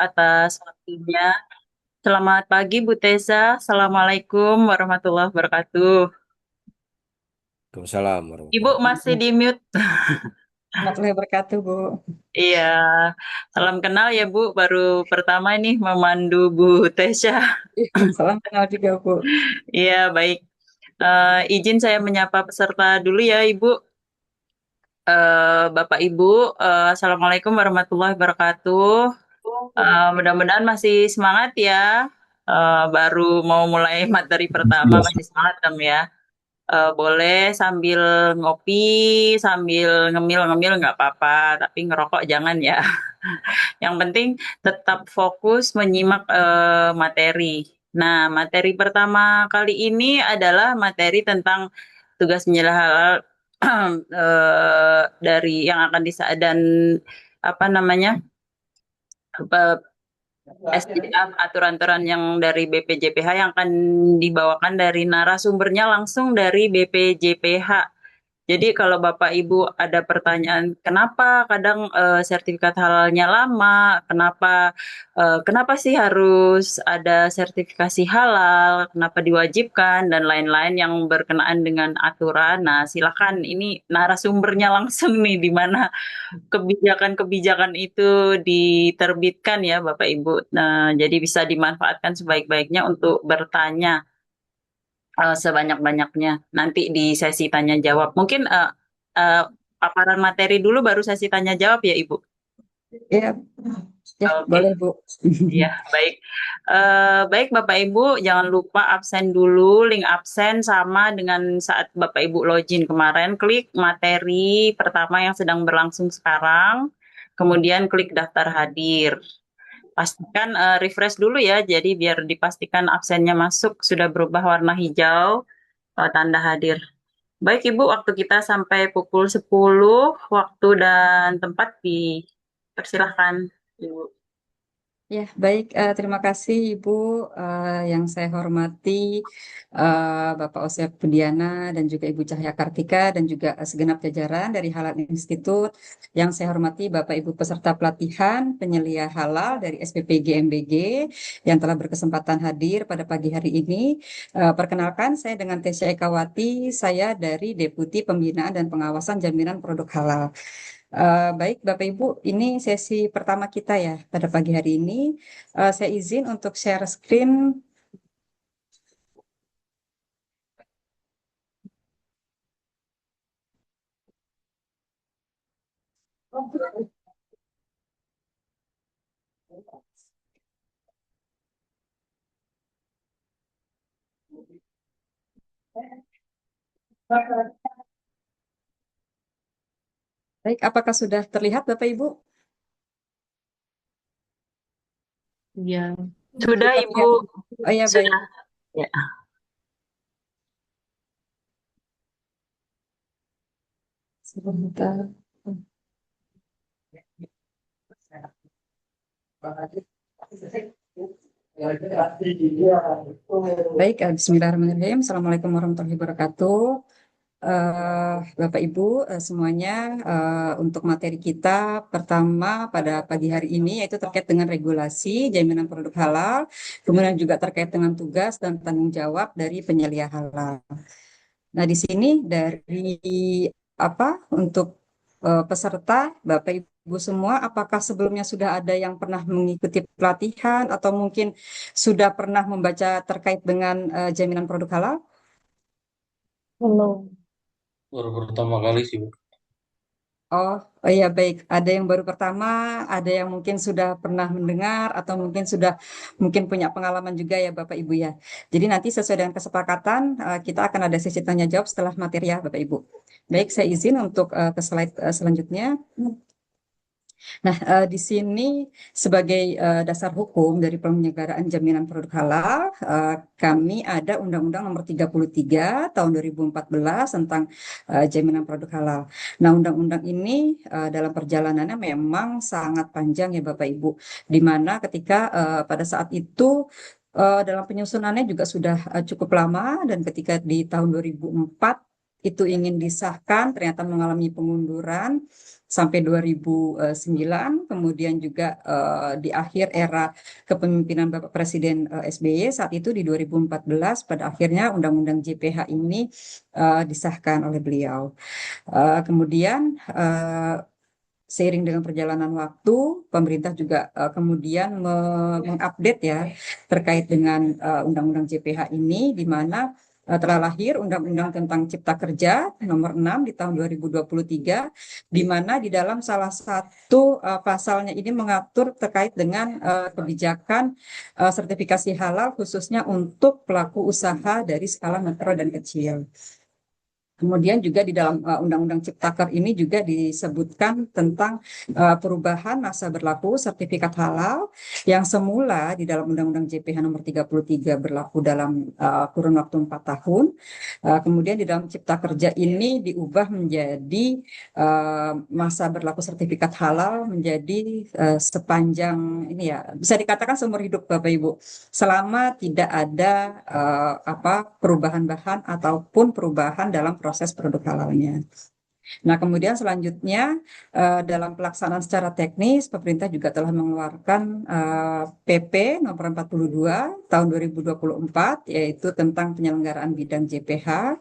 atas waktunya. Selamat pagi Bu Teza. Assalamualaikum warahmatullahi wabarakatuh. Waalaikumsalam Ibu warahmatullahi masih wabarakatuh. di mute. Warahmatullahi wabarakatuh, Bu. Iya, salam kenal ya Bu. Baru pertama nih memandu Bu Teza. Salam kenal juga, Bu. Iya, baik. Izin saya menyapa peserta dulu ya Ibu. Bapak Ibu, Assalamualaikum warahmatullahi wabarakatuh. Mudah-mudahan masih semangat ya. Baru mau mulai materi pertama Yes. masih semangat kan ya. Boleh sambil ngopi, sambil ngemil-ngemil nggak apa-apa, tapi ngerokok jangan ya. Yang penting tetap fokus menyimak materi. Nah, materi pertama kali ini adalah materi tentang tugas penyelia halal dari yang akan dan apa namanya SDA aturan-aturan yang dari BPJPH yang akan dibawakan dari narasumbernya langsung dari BPJPH. Jadi kalau Bapak Ibu ada pertanyaan, kenapa kadang sertifikat halalnya lama, kenapa sih harus ada sertifikasi halal, kenapa diwajibkan dan lain-lain yang berkenaan dengan aturan. Nah, silakan ini narasumbernya langsung nih di mana kebijakan-kebijakan itu diterbitkan ya Bapak Ibu. Nah, jadi bisa dimanfaatkan sebaik-baiknya untuk bertanya sebanyak-banyaknya nanti di sesi tanya jawab. Mungkin eh, paparan materi dulu baru sesi tanya jawab ya Ibu. Ya, ya, Oke, boleh, Bu. ya baik. Baik Bapak Ibu, jangan lupa absen dulu, link absen sama dengan saat Bapak Ibu login kemarin, klik materi pertama yang sedang berlangsung sekarang, kemudian klik daftar hadir. Pastikan refresh dulu ya, jadi biar dipastikan absennya masuk sudah berubah warna hijau, tanda hadir. Baik Ibu, waktu kita sampai pukul 10, waktu dan tempat dipersilahkan Ibu. Ya, baik. Terima kasih, Ibu. Yang saya hormati Bapak Osep Budiana dan juga Ibu Cahya Kartika dan juga segenap jajaran dari Halal Institut. Yang saya hormati Bapak Ibu peserta pelatihan penyelia halal dari SPP GMBG yang telah berkesempatan hadir pada pagi hari ini. Perkenalkan, saya dengan Tesya Ekawati, saya dari Deputi Pembinaan dan Pengawasan Jaminan Produk Halal. Baik, Bapak Ibu, ini sesi pertama kita ya pada pagi hari ini. Saya izin untuk share screen. Baik, apakah sudah terlihat Bapak Ibu? Iya. Sudah Sudah Ibu, terlihat. Oh ya, baik. sudah. Ya. Sebentar. Baik, Bismillahirrahmanirrahim. Assalamualaikum warahmatullahi wabarakatuh. Bapak Ibu semuanya, untuk materi kita pertama pada pagi hari ini yaitu terkait dengan regulasi jaminan produk halal, kemudian juga terkait dengan tugas dan tanggung jawab dari penyelia halal. Nah, di sini dari apa untuk peserta Bapak Ibu semua, apakah sebelumnya sudah ada yang pernah mengikuti pelatihan atau mungkin sudah pernah membaca terkait dengan jaminan produk halal? Belum. Baru pertama kali sih, Bu. Oh, oh iya baik. Ada yang baru pertama, ada yang mungkin sudah pernah mendengar atau mungkin punya pengalaman juga ya Bapak Ibu ya. Jadi nanti sesuai dengan kesepakatan kita akan ada sesi tanya jawab setelah materi ya Bapak Ibu. Baik, saya izin untuk ke slide selanjutnya. Nah, di sini sebagai dasar hukum dari penyelenggaraan jaminan produk halal, kami ada Undang-Undang Nomor 33 Tahun 2014 tentang jaminan produk halal. Nah, undang-undang ini dalam perjalanannya memang sangat panjang ya Bapak Ibu, di mana ketika pada saat itu dalam penyusunannya juga sudah cukup lama dan ketika di tahun 2004 itu ingin disahkan ternyata mengalami pengunduran sampai 2009, kemudian juga di akhir era kepemimpinan Bapak Presiden SBY saat itu di 2014 pada akhirnya Undang-Undang JPH ini disahkan oleh beliau. Kemudian seiring dengan perjalanan waktu, pemerintah juga kemudian mengupdate ya terkait dengan Undang-Undang JPH ini, di mana telah lahir Undang-Undang tentang Cipta Kerja nomor 6 di tahun 2023, di mana di dalam salah satu pasalnya ini mengatur terkait dengan kebijakan sertifikasi halal khususnya untuk pelaku usaha dari skala mikro dan kecil. Kemudian juga di dalam Undang-Undang Ciptaker ini juga disebutkan tentang perubahan masa berlaku sertifikat halal yang semula di dalam Undang-Undang JPH nomor 33 berlaku dalam kurun waktu 4 tahun. Kemudian di dalam Cipta Kerja ini diubah menjadi masa berlaku sertifikat halal menjadi sepanjang ini ya, bisa dikatakan seumur hidup Bapak Ibu, selama tidak ada perubahan bahan ataupun perubahan dalam proses produk halalnya. Nah, kemudian selanjutnya dalam pelaksanaan secara teknis, pemerintah juga telah mengeluarkan PP nomor 42 tahun 2024, yaitu tentang penyelenggaraan bidang JPH.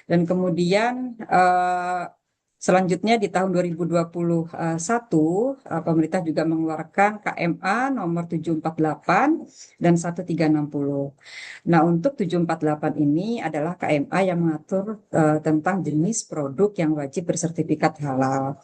Dan kemudian selanjutnya di tahun 2021, pemerintah juga mengeluarkan KMA nomor 748 dan 1360. Nah, untuk 748 ini adalah KMA yang mengatur tentang jenis produk yang wajib bersertifikat halal.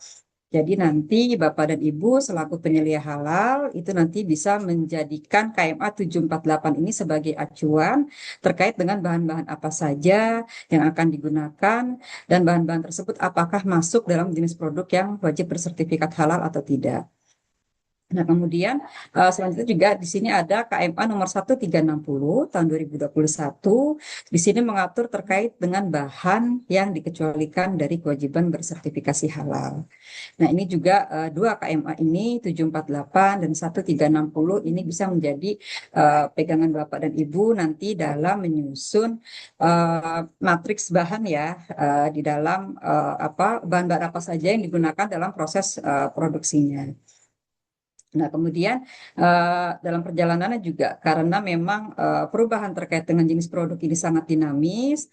Jadi nanti Bapak dan Ibu selaku penyelia halal itu nanti bisa menjadikan KMA 748 ini sebagai acuan terkait dengan bahan-bahan apa saja yang akan digunakan dan bahan-bahan tersebut apakah masuk dalam jenis produk yang wajib bersertifikat halal atau tidak. Nah, kemudian selanjutnya juga di sini ada KMA nomor 1360 tahun 2021. Di sini mengatur terkait dengan bahan yang dikecualikan dari kewajiban bersertifikasi halal. Nah, ini juga dua KMA ini 748 dan 1360 ini bisa menjadi pegangan Bapak dan Ibu nanti dalam menyusun matriks bahan ya di dalam bahan-bahan apa saja yang digunakan dalam proses produksinya. Nah, kemudian dalam perjalanannya juga karena memang perubahan terkait dengan jenis produk ini sangat dinamis,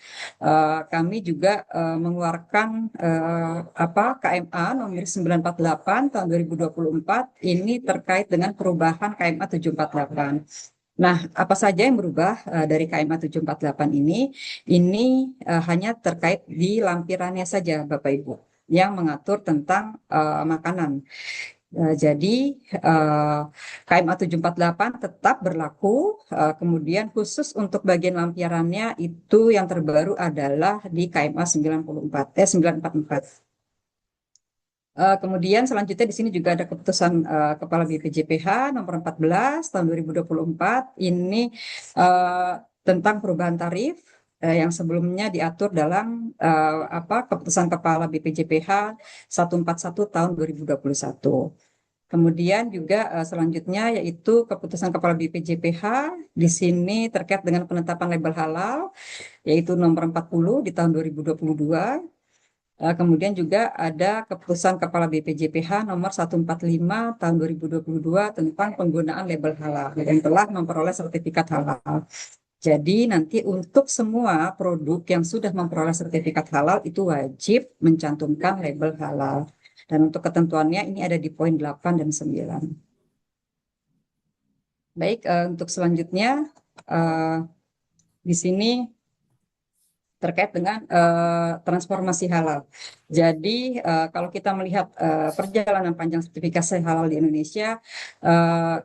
kami juga mengeluarkan KMA nomor 948 tahun 2024 ini terkait dengan perubahan KMA 748. Nah, apa saja yang berubah dari KMA 748 ini? Ini hanya terkait di lampirannya saja, Bapak Ibu, yang mengatur tentang makanan. Jadi KMA 748 tetap berlaku, kemudian khusus untuk bagian lampirannya itu yang terbaru adalah di KMA 944. Kemudian selanjutnya di sini juga ada keputusan Kepala BPJPH nomor 14 tahun 2024 ini tentang perubahan tarif yang sebelumnya diatur dalam keputusan Kepala BPJPH 141 tahun 2021. Kemudian juga selanjutnya yaitu keputusan Kepala BPJPH di sini terkait dengan penetapan label halal yaitu nomor 40 di tahun 2022. Kemudian juga ada keputusan Kepala BPJPH nomor 145 tahun 2022 tentang penggunaan label halal yang telah memperoleh sertifikat halal. Jadi nanti untuk semua produk yang sudah memperoleh sertifikat halal itu wajib mencantumkan label halal. Dan untuk ketentuannya ini ada di poin 8 dan 9. Baik, untuk selanjutnya di sini terkait dengan transformasi halal. Jadi kalau kita melihat perjalanan panjang sertifikasi halal di Indonesia,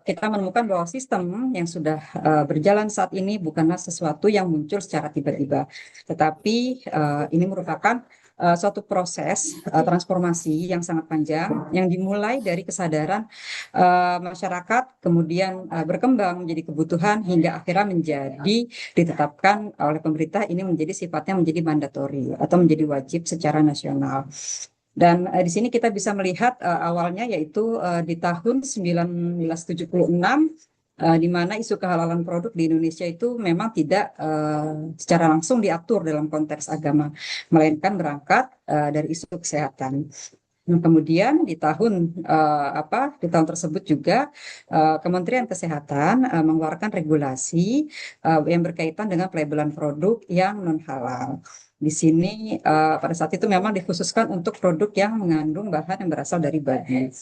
kita menemukan bahwa sistem yang sudah berjalan saat ini bukanlah sesuatu yang muncul secara tiba-tiba, tetapi ini merupakan suatu proses transformasi yang sangat panjang yang dimulai dari kesadaran masyarakat, kemudian berkembang menjadi kebutuhan hingga akhirnya menjadi ditetapkan oleh pemerintah ini menjadi sifatnya menjadi mandatori atau menjadi wajib secara nasional. Dan di sini kita bisa melihat awalnya yaitu di tahun 1976 di mana isu kehalalan produk di Indonesia itu memang tidak secara langsung diatur dalam konteks agama, melainkan berangkat dari isu kesehatan. Nah, kemudian di tahun tersebut juga Kementerian Kesehatan mengeluarkan regulasi yang berkaitan dengan pelabelan produk yang non halal. Di sini pada saat itu memang dikhususkan untuk produk yang mengandung bahan yang berasal dari babi.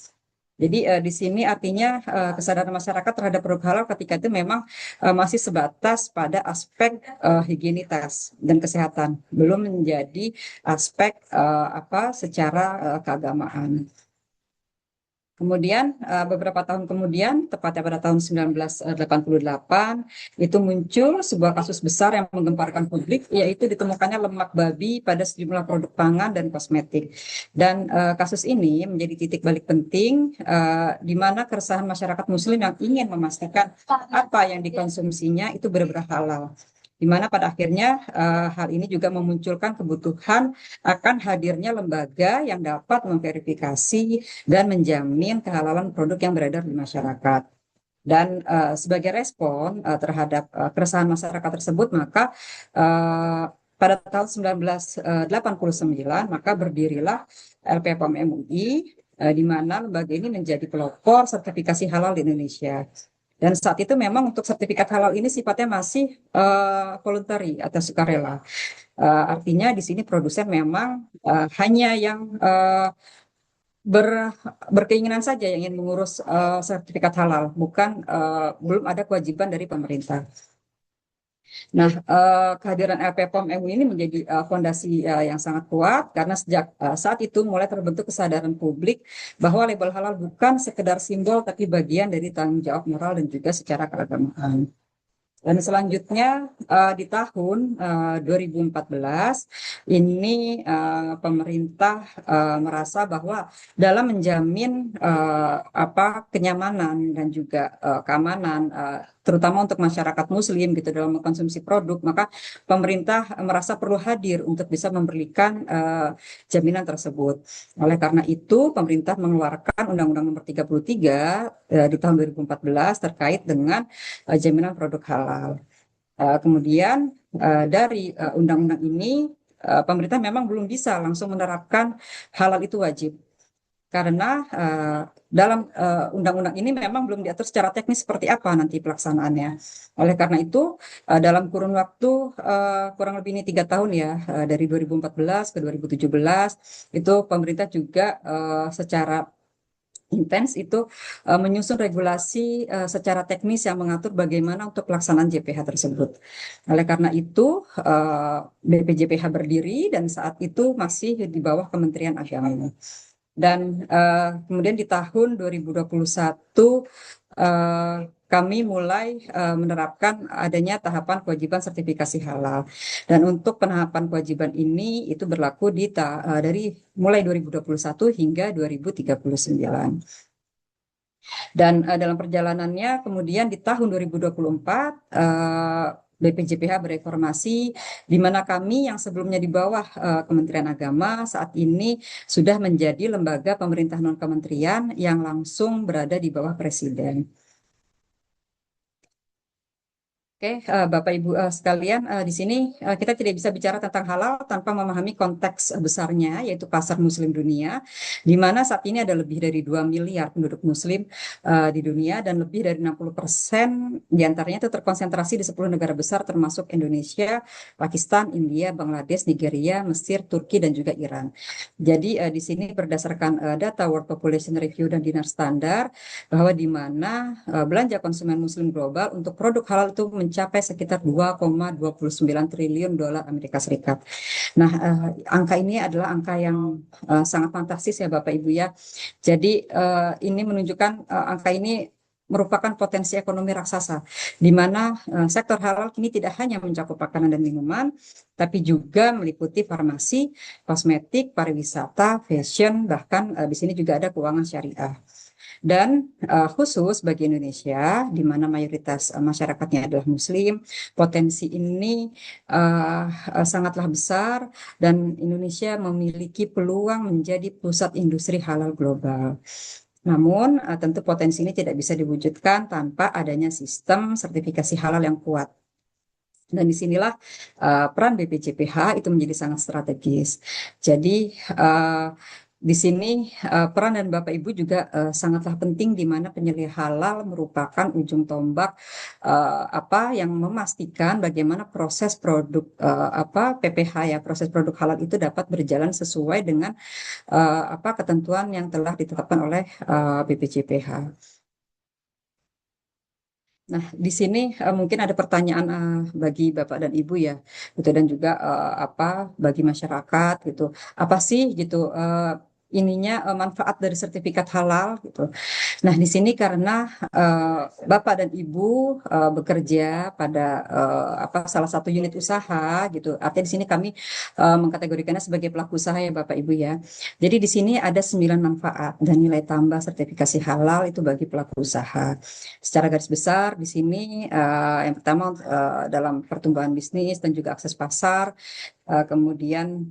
Jadi di sini artinya kesadaran masyarakat terhadap produk halal ketika itu memang masih sebatas pada aspek higienitas dan kesehatan, belum menjadi aspek secara keagamaan. Kemudian beberapa tahun kemudian, tepatnya pada tahun 1988, itu muncul sebuah kasus besar yang menggemparkan publik, yaitu ditemukannya lemak babi pada sejumlah produk pangan dan kosmetik. Dan kasus ini menjadi titik balik penting di mana keresahan masyarakat Muslim yang ingin memastikan apa yang dikonsumsinya itu benar-benar halal. Di mana pada akhirnya hal ini juga memunculkan kebutuhan akan hadirnya lembaga yang dapat memverifikasi dan menjamin kehalalan produk yang beredar di masyarakat. Dan sebagai respon terhadap keresahan masyarakat tersebut, maka pada tahun 1989 maka berdirilah LPPOM MUI, di mana lembaga ini menjadi pelopor sertifikasi halal di Indonesia. Dan saat itu memang untuk sertifikat halal ini sifatnya masih voluntary atau sukarela. Artinya di sini produsen memang hanya yang berkeinginan saja yang ingin mengurus sertifikat halal, belum ada kewajiban dari pemerintah. Nah, kehadiran LPPOM MUI ini menjadi fondasi yang sangat kuat karena sejak saat itu mulai terbentuk kesadaran publik bahwa label halal bukan sekedar simbol tapi bagian dari tanggung jawab moral dan juga secara keagamaan. Dan selanjutnya di tahun 2014 ini pemerintah merasa bahwa dalam menjamin kenyamanan dan juga keamanan terutama untuk masyarakat Muslim gitu dalam mengkonsumsi produk, maka pemerintah merasa perlu hadir untuk bisa memberikan jaminan tersebut. Oleh karena itu, pemerintah mengeluarkan Undang-Undang Nomor 33 di tahun 2014 terkait dengan jaminan produk halal. Kemudian dari undang-undang ini pemerintah memang belum bisa langsung menerapkan halal itu wajib karena dalam undang-undang ini memang belum diatur secara teknis seperti apa nanti pelaksanaannya. Oleh karena itu dalam kurun waktu kurang lebih ini 3 tahun ya, dari 2014 ke 2017 itu pemerintah juga secara intens itu menyusun regulasi secara teknis yang mengatur bagaimana untuk pelaksanaan JPH tersebut. Oleh karena itu BPJPH berdiri dan saat itu masih di bawah Kementerian Agama. Dan kemudian di tahun 2021 kami mulai menerapkan adanya tahapan kewajiban sertifikasi halal. Dan untuk penahapan kewajiban ini itu berlaku dari mulai 2021 hingga 2039. Dan dalam perjalanannya kemudian di tahun 2024 BPJPH bereformasi, di mana kami yang sebelumnya di bawah Kementerian Agama saat ini sudah menjadi lembaga pemerintah non-kementerian yang langsung berada di bawah Presiden. Oke, Bapak Ibu sekalian, di sini kita tidak bisa bicara tentang halal tanpa memahami konteks besarnya, yaitu pasar Muslim dunia, di mana saat ini ada lebih dari 2 miliar penduduk Muslim di dunia dan lebih dari 60% diantaranya itu terkonsentrasi di 10 negara besar termasuk Indonesia, Pakistan, India, Bangladesh, Nigeria, Mesir, Turki, dan juga Iran. Jadi di sini berdasarkan data World Population Review dan Dinar Standar, bahwa di mana belanja konsumen Muslim global untuk produk halal itu mencapai sekitar 2,29 triliun dolar Amerika Serikat. Nah, angka ini adalah angka yang sangat fantastis ya Bapak Ibu ya. Jadi ini menunjukkan angka ini merupakan potensi ekonomi raksasa, di mana sektor halal kini tidak hanya mencakup makanan dan minuman, tapi juga meliputi farmasi, kosmetik, pariwisata, fashion, bahkan di sini juga ada keuangan syariah. Dan khusus bagi Indonesia, di mana mayoritas masyarakatnya adalah Muslim, potensi ini sangatlah besar dan Indonesia memiliki peluang menjadi pusat industri halal global. Namun, tentu potensi ini tidak bisa diwujudkan tanpa adanya sistem sertifikasi halal yang kuat. Dan disinilah peran BPJPH itu menjadi sangat strategis. Jadi di sini peran dan Bapak Ibu juga sangatlah penting di mana penyelih halal merupakan ujung tombak yang memastikan bagaimana proses produk PPH ya, proses produk halal itu dapat berjalan sesuai dengan ketentuan yang telah ditetapkan oleh BPJPH. Nah, di sini mungkin ada pertanyaan bagi Bapak dan Ibu ya, gitu dan juga bagi masyarakat gitu. Apa sih gitu manfaat dari sertifikat halal gitu. Nah, di sini karena Bapak dan Ibu bekerja pada salah satu unit usaha gitu. Artinya di sini kami mengkategorikannya sebagai pelaku usaha ya Bapak Ibu ya. Jadi di sini ada 9 manfaat dan nilai tambah sertifikasi halal itu bagi pelaku usaha. Secara garis besar di sini yang pertama dalam pertumbuhan bisnis dan juga akses pasar. Kemudian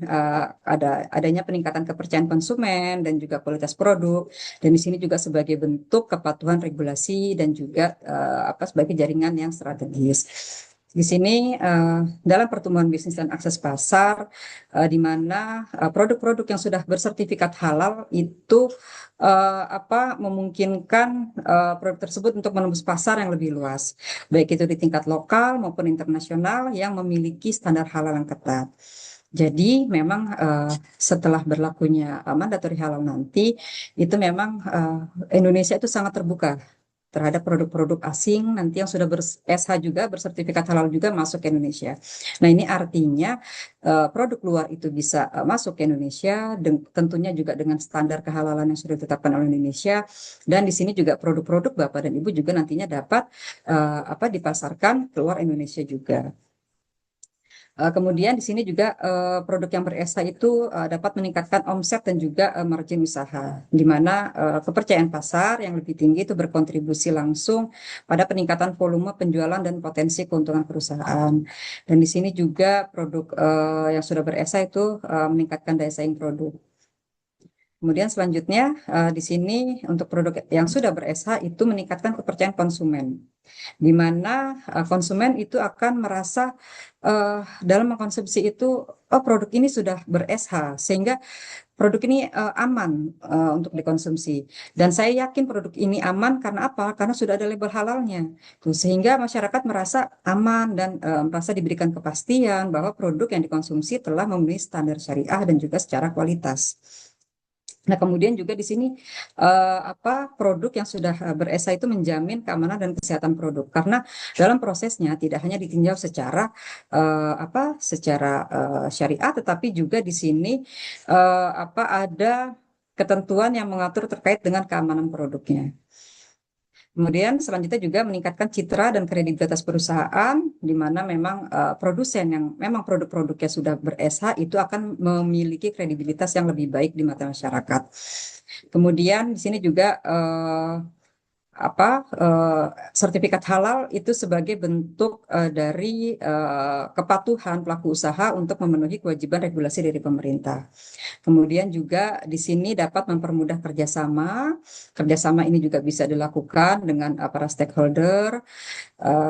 adanya peningkatan kepercayaan konsumen dan juga kualitas produk, dan di sini juga sebagai bentuk kepatuhan regulasi dan juga sebagai jaringan yang strategis. Di sini dalam pertumbuhan bisnis dan akses pasar, di mana produk-produk yang sudah bersertifikat halal itu memungkinkan produk tersebut untuk menembus pasar yang lebih luas, baik itu di tingkat lokal maupun internasional yang memiliki standar halal yang ketat. Jadi memang setelah berlakunya mandatori halal nanti, itu memang Indonesia itu sangat terbuka terhadap produk-produk asing nanti yang sudah ber-SH juga, bersertifikat halal juga masuk ke Indonesia. Nah ini artinya produk luar itu bisa masuk ke Indonesia, tentunya juga dengan standar kehalalan yang sudah ditetapkan oleh Indonesia. Dan di sini juga produk-produk Bapak dan Ibu juga nantinya dapat dipasarkan keluar Indonesia juga. Kemudian di sini juga produk yang ber-SH itu dapat meningkatkan omset dan juga margin usaha, di mana kepercayaan pasar yang lebih tinggi itu berkontribusi langsung pada peningkatan volume penjualan dan potensi keuntungan perusahaan. Dan di sini juga produk yang sudah ber-SH itu meningkatkan daya saing produk. Kemudian selanjutnya di sini untuk produk yang sudah ber-SH itu meningkatkan kepercayaan konsumen, di mana konsumen itu akan merasa dalam mengkonsumsi itu, oh produk ini sudah ber-SH, sehingga produk ini aman untuk dikonsumsi. Dan saya yakin produk ini aman karena apa? Karena sudah ada label halalnya. Tuh, sehingga masyarakat merasa aman dan merasa diberikan kepastian bahwa produk yang dikonsumsi telah memenuhi standar syariah dan juga secara kualitas. Nah, kemudian juga di sini produk yang sudah ber-SH itu menjamin keamanan dan kesehatan produk, karena dalam prosesnya tidak hanya ditinjau secara syariah, tetapi juga di sini ada ketentuan yang mengatur terkait dengan keamanan produknya. Kemudian selanjutnya juga meningkatkan citra dan kredibilitas perusahaan, di mana memang produsen yang memang produk-produknya sudah ber-SH itu akan memiliki kredibilitas yang lebih baik di mata masyarakat. Kemudian di sini juga sertifikat halal itu sebagai bentuk dari kepatuhan pelaku usaha untuk memenuhi kewajiban regulasi dari pemerintah. Kemudian juga di sini dapat mempermudah kerjasama. Kerjasama ini juga bisa dilakukan dengan para stakeholder.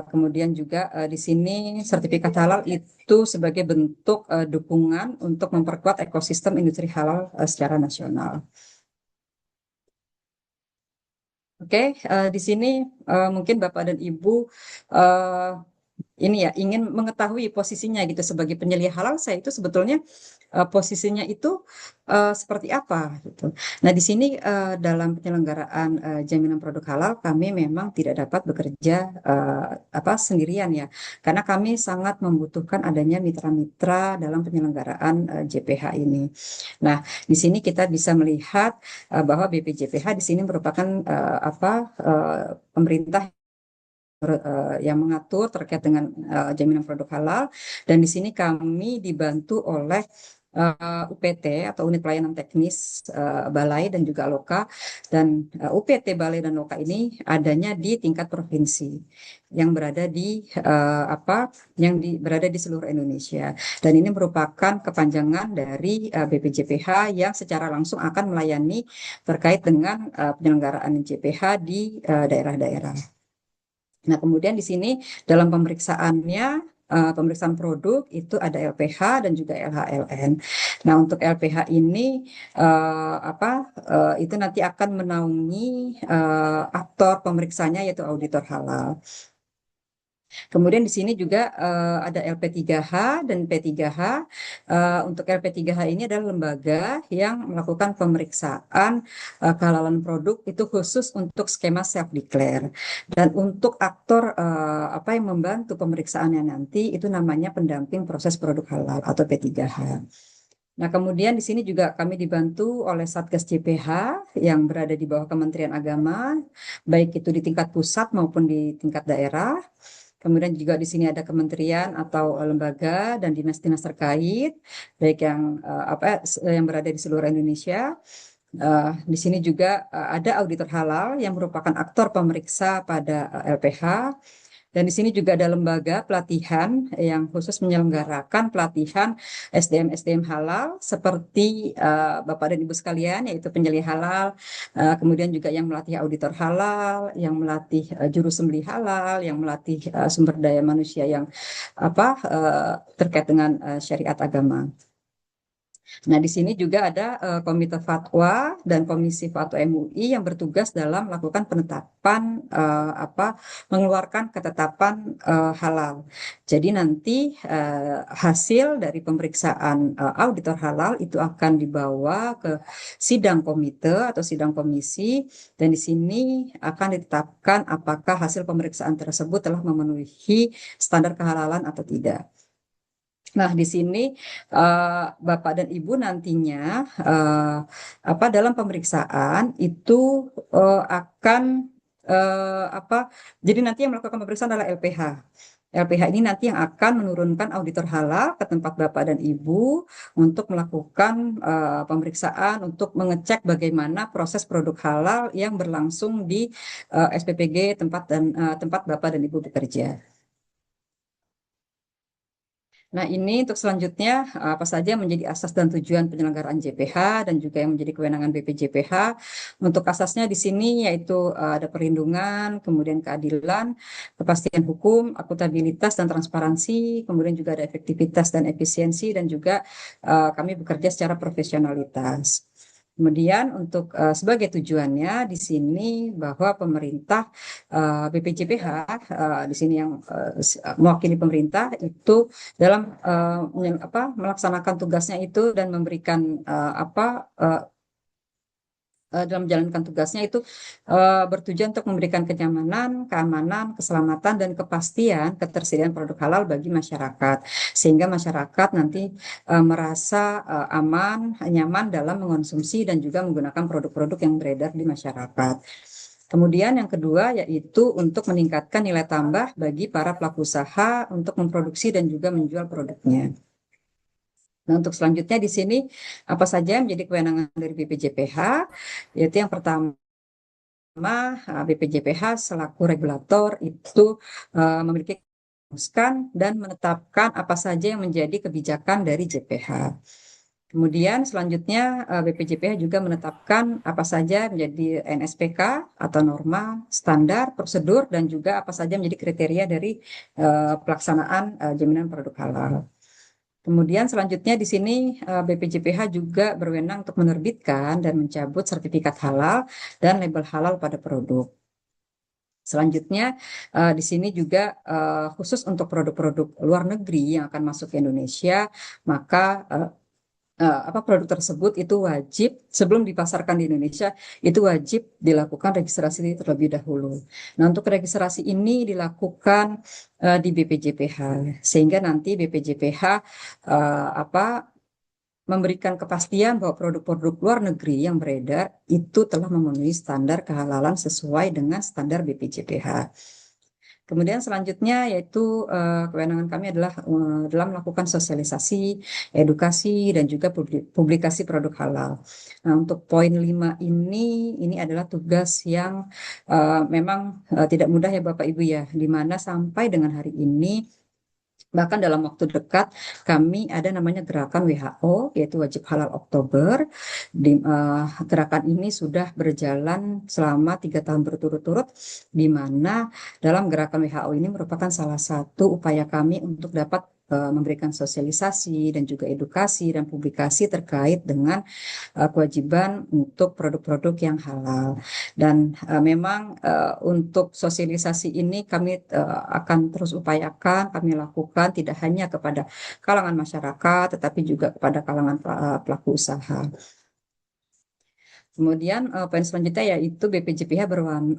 Kemudian juga di sini sertifikat halal itu sebagai bentuk dukungan untuk memperkuat ekosistem industri halal secara nasional. Oke, di sini mungkin Bapak dan Ibu ini ya ingin mengetahui posisinya gitu sebagai penyelia halal. Saya itu sebetulnya posisinya itu seperti apa gitu. Nah, di sini dalam penyelenggaraan jaminan produk halal kami memang tidak dapat bekerja sendirian ya, karena kami sangat membutuhkan adanya mitra-mitra dalam penyelenggaraan JPH ini. Nah, di sini kita bisa melihat bahwa BPJPH di sini merupakan pemerintah yang mengatur terkait dengan jaminan produk halal, dan di sini kami dibantu oleh UPT atau Unit Pelayanan Teknis Balai dan juga Loka, dan UPT Balai dan Loka ini adanya di tingkat provinsi yang berada di seluruh Indonesia, dan ini merupakan kepanjangan dari BPJPH yang secara langsung akan melayani terkait dengan penyelenggaraan JPH di daerah-daerah. Nah, kemudian di sini dalam pemeriksaannya pemeriksaan produk itu ada LPH dan juga LHLN. Nah, untuk LPH ini itu nanti akan menaungi aktor pemeriksanya yaitu auditor halal. Kemudian di sini juga ada LP3H dan P3H. Untuk LP3H ini adalah lembaga yang melakukan pemeriksaan kehalalan produk itu khusus untuk skema self declare. Dan untuk aktor yang membantu pemeriksaannya nanti itu namanya pendamping proses produk halal atau P3H. Nah, kemudian di sini juga kami dibantu oleh Satgas JPH yang berada di bawah Kementerian Agama, baik itu di tingkat pusat maupun di tingkat daerah. Kemudian juga di sini ada kementerian atau lembaga dan dinas-dinas terkait, baik yang berada di seluruh Indonesia. Di sini juga ada auditor halal yang merupakan aktor pemeriksa pada LPH. Dan di sini juga ada lembaga pelatihan yang khusus menyelenggarakan pelatihan SDM-SDM halal seperti Bapak dan Ibu sekalian, yaitu penyelih halal, kemudian juga yang melatih auditor halal, yang melatih juru sembelih halal, yang melatih sumber daya manusia yang terkait dengan syariat agama. Nah, di sini juga ada Komite Fatwa dan Komisi Fatwa MUI yang bertugas dalam melakukan penetapan mengeluarkan ketetapan halal. Jadi nanti hasil dari pemeriksaan auditor halal itu akan dibawa ke sidang komite atau sidang komisi, dan di sini akan ditetapkan apakah hasil pemeriksaan tersebut telah memenuhi standar kehalalan atau tidak. Nah, di sini Bapak dan Ibu nantinya dalam pemeriksaan itu akan jadi nanti yang melakukan pemeriksaan adalah LPH. LPH ini nanti yang akan menurunkan auditor halal ke tempat Bapak dan Ibu untuk melakukan pemeriksaan untuk mengecek bagaimana proses produk halal yang berlangsung di SPPG tempat Bapak dan Ibu bekerja. Nah, ini untuk selanjutnya apa saja menjadi asas dan tujuan penyelenggaraan JPH dan juga yang menjadi kewenangan BPJPH. Untuk asasnya di sini yaitu ada perlindungan, kemudian keadilan, kepastian hukum, akuntabilitas dan transparansi, kemudian juga ada efektivitas dan efisiensi, dan juga kami bekerja secara profesionalitas. Kemudian untuk sebagai tujuannya di sini bahwa pemerintah BPJPH di sini yang mewakili pemerintah itu dalam melaksanakan tugasnya itu dan memberikan dalam menjalankan tugasnya itu bertujuan untuk memberikan kenyamanan, keamanan, keselamatan, dan kepastian ketersediaan produk halal bagi masyarakat. Sehingga masyarakat nanti merasa aman, nyaman dalam mengonsumsi dan juga menggunakan produk-produk yang beredar di masyarakat. Kemudian yang kedua yaitu untuk meningkatkan nilai tambah bagi para pelaku usaha untuk memproduksi dan juga menjual produknya. Nah, untuk selanjutnya di sini apa saja yang menjadi kewenangan dari BPJPH, yaitu yang pertama BPJPH selaku regulator itu memiliki dan menetapkan apa saja yang menjadi kebijakan dari JPH. Kemudian selanjutnya BPJPH juga menetapkan apa saja menjadi NSPK atau norma, standar, prosedur, dan juga apa saja menjadi kriteria dari pelaksanaan jaminan produk halal. Kemudian selanjutnya di sini BPJPH juga berwenang untuk menerbitkan dan mencabut sertifikat halal dan label halal pada produk. Selanjutnya di sini juga khusus untuk produk-produk luar negeri yang akan masuk ke Indonesia, maka produk tersebut itu wajib sebelum dipasarkan di Indonesia itu wajib dilakukan registrasi terlebih dahulu. Nah, untuk registrasi ini dilakukan di BPJPH sehingga nanti BPJPH memberikan kepastian bahwa produk-produk luar negeri yang beredar itu telah memenuhi standar kehalalan sesuai dengan standar BPJPH. Kemudian selanjutnya yaitu kewenangan kami adalah dalam melakukan sosialisasi, edukasi, dan juga publikasi produk halal. Nah, untuk poin 5 ini adalah tugas yang memang tidak mudah ya Bapak Ibu ya, di mana sampai dengan hari ini Bahkan dalam waktu dekat kami ada namanya gerakan WHO yaitu Wajib Halal Oktober. Gerakan ini sudah berjalan selama 3 tahun berturut-turut, di mana dalam gerakan WHO ini merupakan salah satu upaya kami untuk dapat memberikan sosialisasi dan juga edukasi dan publikasi terkait dengan kewajiban untuk produk-produk yang halal. Dan memang untuk sosialisasi ini kami akan terus upayakan, kami lakukan tidak hanya kepada kalangan masyarakat, tetapi juga kepada kalangan pelaku usaha. Kemudian poin selanjutnya yaitu BPJPH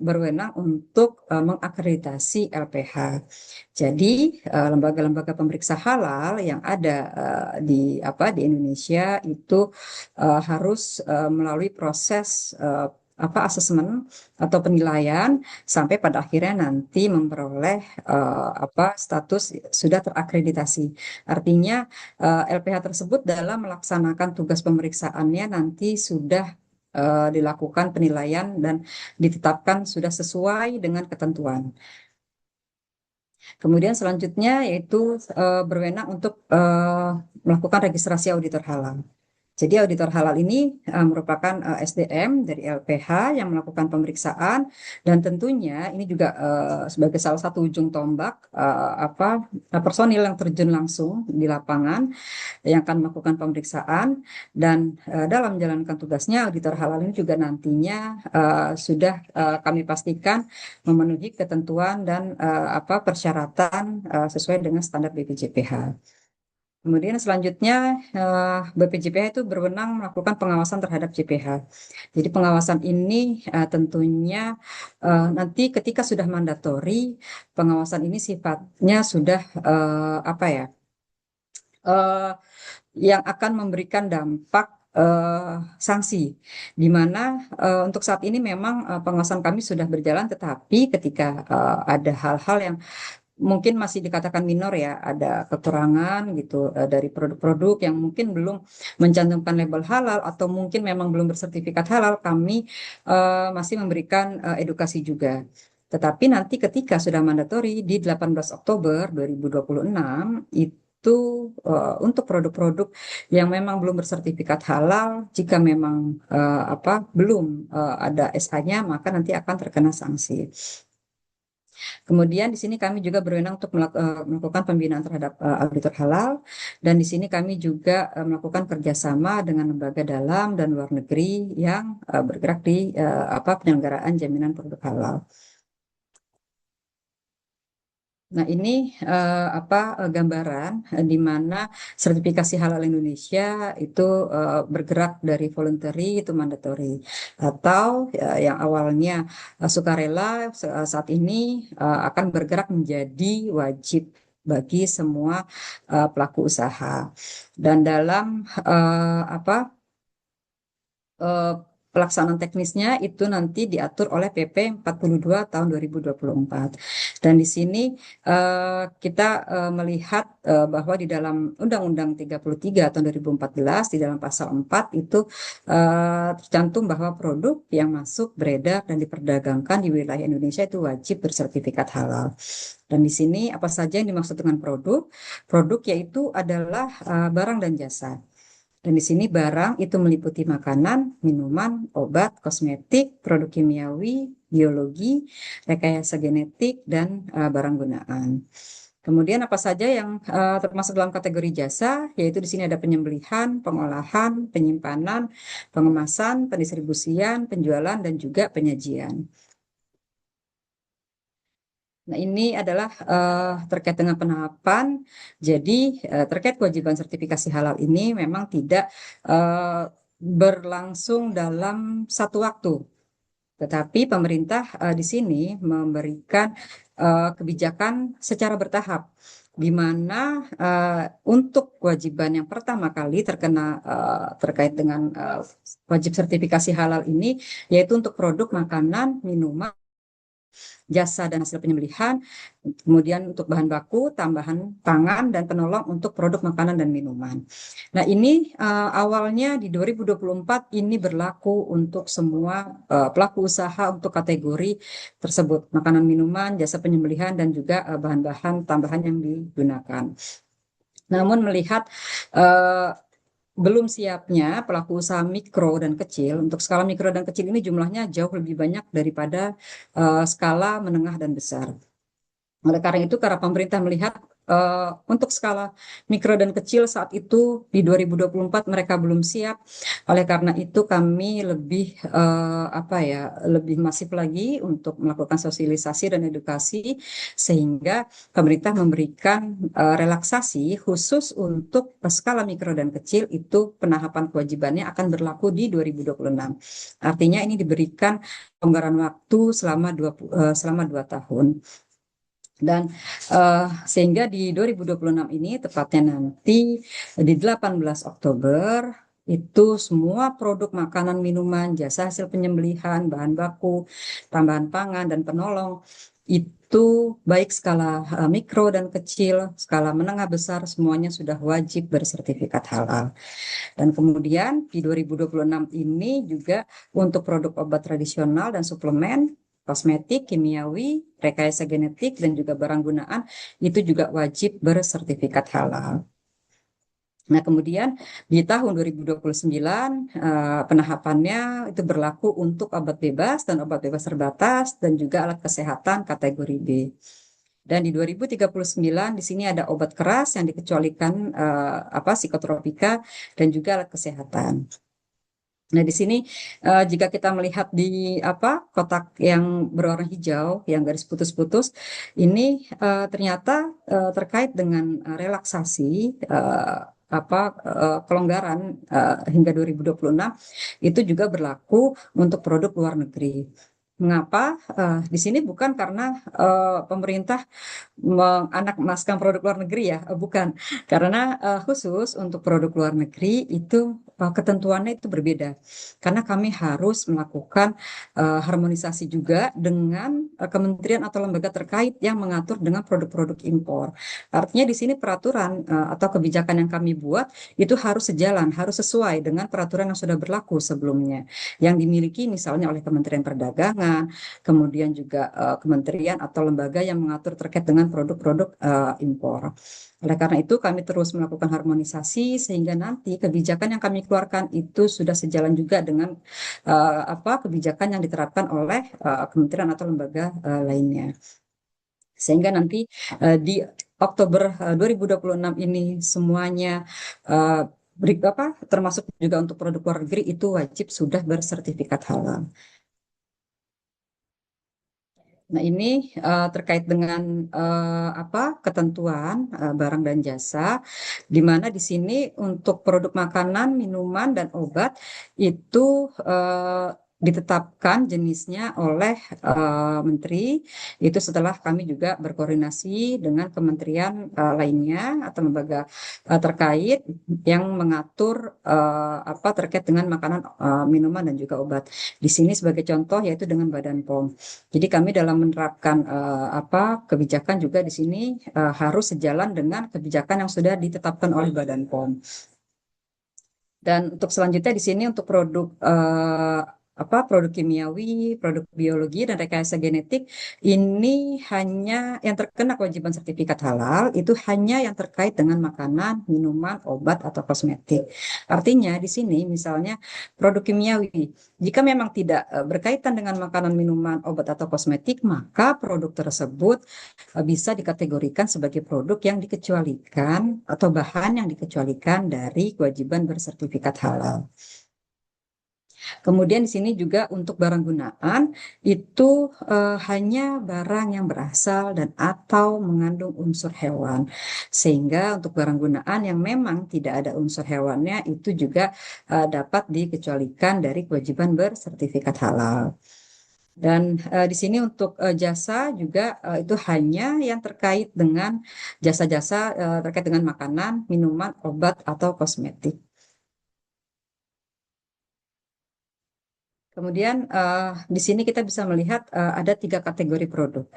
berwenang untuk mengakreditasi LPH. Jadi lembaga-lembaga pemeriksa halal yang ada di Indonesia itu harus melalui proses asesmen atau penilaian sampai pada akhirnya nanti memperoleh status sudah terakreditasi. Artinya LPH tersebut dalam melaksanakan tugas pemeriksaannya nanti sudah dilakukan penilaian dan ditetapkan sudah sesuai dengan ketentuan. Kemudian selanjutnya yaitu berwenang untuk melakukan registrasi auditor halal. Jadi auditor halal ini merupakan SDM dari LPH yang melakukan pemeriksaan, dan tentunya ini juga sebagai salah satu ujung tombak personil yang terjun langsung di lapangan yang akan melakukan pemeriksaan, dan dalam menjalankan tugasnya auditor halal ini juga nantinya sudah kami pastikan memenuhi ketentuan dan persyaratan sesuai dengan standar BPJPH. Kemudian selanjutnya BPJPH itu berwenang melakukan pengawasan terhadap JPH. Jadi pengawasan ini tentunya nanti ketika sudah mandatori, pengawasan ini sifatnya sudah yang akan memberikan dampak sanksi, di mana untuk saat ini memang pengawasan kami sudah berjalan, tetapi ketika ada hal-hal yang mungkin masih dikatakan minor ya, ada kekurangan gitu dari produk-produk yang mungkin belum mencantumkan label halal atau mungkin memang belum bersertifikat halal, kami masih memberikan edukasi juga. Tetapi nanti ketika sudah mandatori di 18 Oktober 2026 itu untuk produk-produk yang memang belum bersertifikat halal, jika memang belum ada SH-nya, maka nanti akan terkena sanksi. Kemudian di sini kami juga berwenang untuk melakukan pembinaan terhadap auditor halal, dan di sini kami juga melakukan kerjasama dengan lembaga dalam dan luar negeri yang bergerak di penyelenggaraan jaminan produk halal. Nah, ini gambaran di mana sertifikasi halal Indonesia itu bergerak dari voluntary itu mandatory, atau yang awalnya sukarela saat ini akan bergerak menjadi wajib bagi semua pelaku usaha. Dan dalam pelaksanaan teknisnya itu nanti diatur oleh PP 42 tahun 2024. Dan di sini kita melihat bahwa di dalam Undang-Undang 33 tahun 2014 di dalam pasal 4 itu tercantum bahwa produk yang masuk, beredar, dan diperdagangkan di wilayah Indonesia itu wajib bersertifikat halal. Dan di sini apa saja yang dimaksud dengan produk? Produk yaitu adalah barang dan jasa. Dan di sini barang itu meliputi makanan, minuman, obat, kosmetik, produk kimiawi, biologi, rekayasa genetik, dan barang gunaan. Kemudian apa saja yang termasuk dalam kategori jasa, yaitu di sini ada penyembelihan, pengolahan, penyimpanan, pengemasan, pendistribusian, penjualan, dan juga penyajian. Nah, ini adalah terkait dengan penahapan. Jadi terkait kewajiban sertifikasi halal ini memang tidak berlangsung dalam satu waktu, tetapi pemerintah di sini memberikan kebijakan secara bertahap, di mana untuk kewajiban yang pertama kali terkena terkait dengan wajib sertifikasi halal ini, yaitu untuk produk makanan, minuman, jasa dan hasil penyembelihan, kemudian untuk bahan baku, tambahan pangan, dan penolong untuk produk makanan dan minuman. Nah, ini awalnya di 2024 ini berlaku untuk semua pelaku usaha untuk kategori tersebut, makanan, minuman, jasa penyembelihan, dan juga bahan-bahan tambahan yang digunakan. Namun melihat eh, belum siapnya pelaku usaha mikro dan kecil, untuk skala mikro dan kecil ini jumlahnya jauh lebih banyak daripada skala menengah dan besar. Oleh karena itu, karena pemerintah melihat untuk skala mikro dan kecil saat itu di 2024 mereka belum siap. Oleh karena itu, kami lebih lebih masif lagi untuk melakukan sosialisasi dan edukasi sehingga pemerintah memberikan relaksasi khusus untuk skala mikro dan kecil itu penahapan kewajibannya akan berlaku di 2026. Artinya ini diberikan pelonggaran waktu selama 2 tahun. Dan sehingga di 2026 ini, tepatnya nanti di 18 Oktober, itu semua produk makanan, minuman, jasa hasil penyembelihan, bahan baku, tambahan pangan, dan penolong, itu baik skala mikro dan kecil, skala menengah besar, semuanya sudah wajib bersertifikat halal. Dan kemudian di 2026 ini juga untuk produk obat tradisional dan suplemen, kosmetik, kimiawi, rekayasa genetik, dan juga barang gunaan, itu juga wajib bersertifikat halal. Nah, kemudian di tahun 2029 penahapannya itu berlaku untuk obat bebas dan obat bebas terbatas dan juga alat kesehatan kategori B. Dan di 2039 di sini ada obat keras yang dikecualikan psikotropika dan juga alat kesehatan. Nah, di sini jika kita melihat di kotak yang berwarna hijau, yang garis putus-putus, ini ternyata terkait dengan relaksasi kelonggaran hingga 2026 itu juga berlaku untuk produk luar negeri. Mengapa? Di sini bukan karena pemerintah anak emaskan produk luar negeri ya, bukan. Karena khusus untuk produk luar negeri itu ketentuannya itu berbeda. Karena kami harus melakukan harmonisasi juga dengan kementerian atau lembaga terkait yang mengatur dengan produk-produk impor. Artinya di sini peraturan atau kebijakan yang kami buat itu harus sejalan, harus sesuai dengan peraturan yang sudah berlaku sebelumnya, yang dimiliki misalnya oleh Kementerian Perdagangan, kemudian juga kementerian atau lembaga yang mengatur terkait dengan produk-produk impor. Oleh karena itu, kami terus melakukan harmonisasi sehingga nanti kebijakan yang kami keluarkan itu sudah sejalan juga dengan kebijakan yang diterapkan oleh kementerian atau lembaga lainnya. Sehingga nanti di Oktober 2026 ini semuanya termasuk juga untuk produk luar negeri itu wajib sudah bersertifikat halal. Nah, ini terkait dengan ketentuan barang dan jasa, di mana di sini untuk produk makanan, minuman, dan obat itu ditetapkan jenisnya oleh menteri, itu setelah kami juga berkoordinasi dengan kementerian lainnya atau lembaga terkait yang mengatur terkait dengan makanan, minuman, dan juga obat. Di sini sebagai contoh yaitu dengan Badan POM. Jadi kami dalam menerapkan kebijakan juga di sini harus sejalan dengan kebijakan yang sudah ditetapkan oleh Badan POM. Dan untuk selanjutnya di sini untuk produk produk kimiawi, produk biologi, dan rekayasa genetik ini hanya yang terkena kewajiban sertifikat halal itu hanya yang terkait dengan makanan, minuman, obat, atau kosmetik. Artinya di sini misalnya produk kimiawi, jika memang tidak berkaitan dengan makanan, minuman, obat, atau kosmetik, maka produk tersebut bisa dikategorikan sebagai produk yang dikecualikan atau bahan yang dikecualikan dari kewajiban bersertifikat halal. Kemudian di sini juga untuk barang gunaan itu hanya barang yang berasal dan atau mengandung unsur hewan. Sehingga untuk barang gunaan yang memang tidak ada unsur hewannya itu juga dapat dikecualikan dari kewajiban bersertifikat halal. Dan di sini untuk jasa juga itu hanya yang terkait dengan jasa-jasa terkait dengan makanan, minuman, obat, atau kosmetik. Kemudian di sini kita bisa melihat ada 3 kategori produk.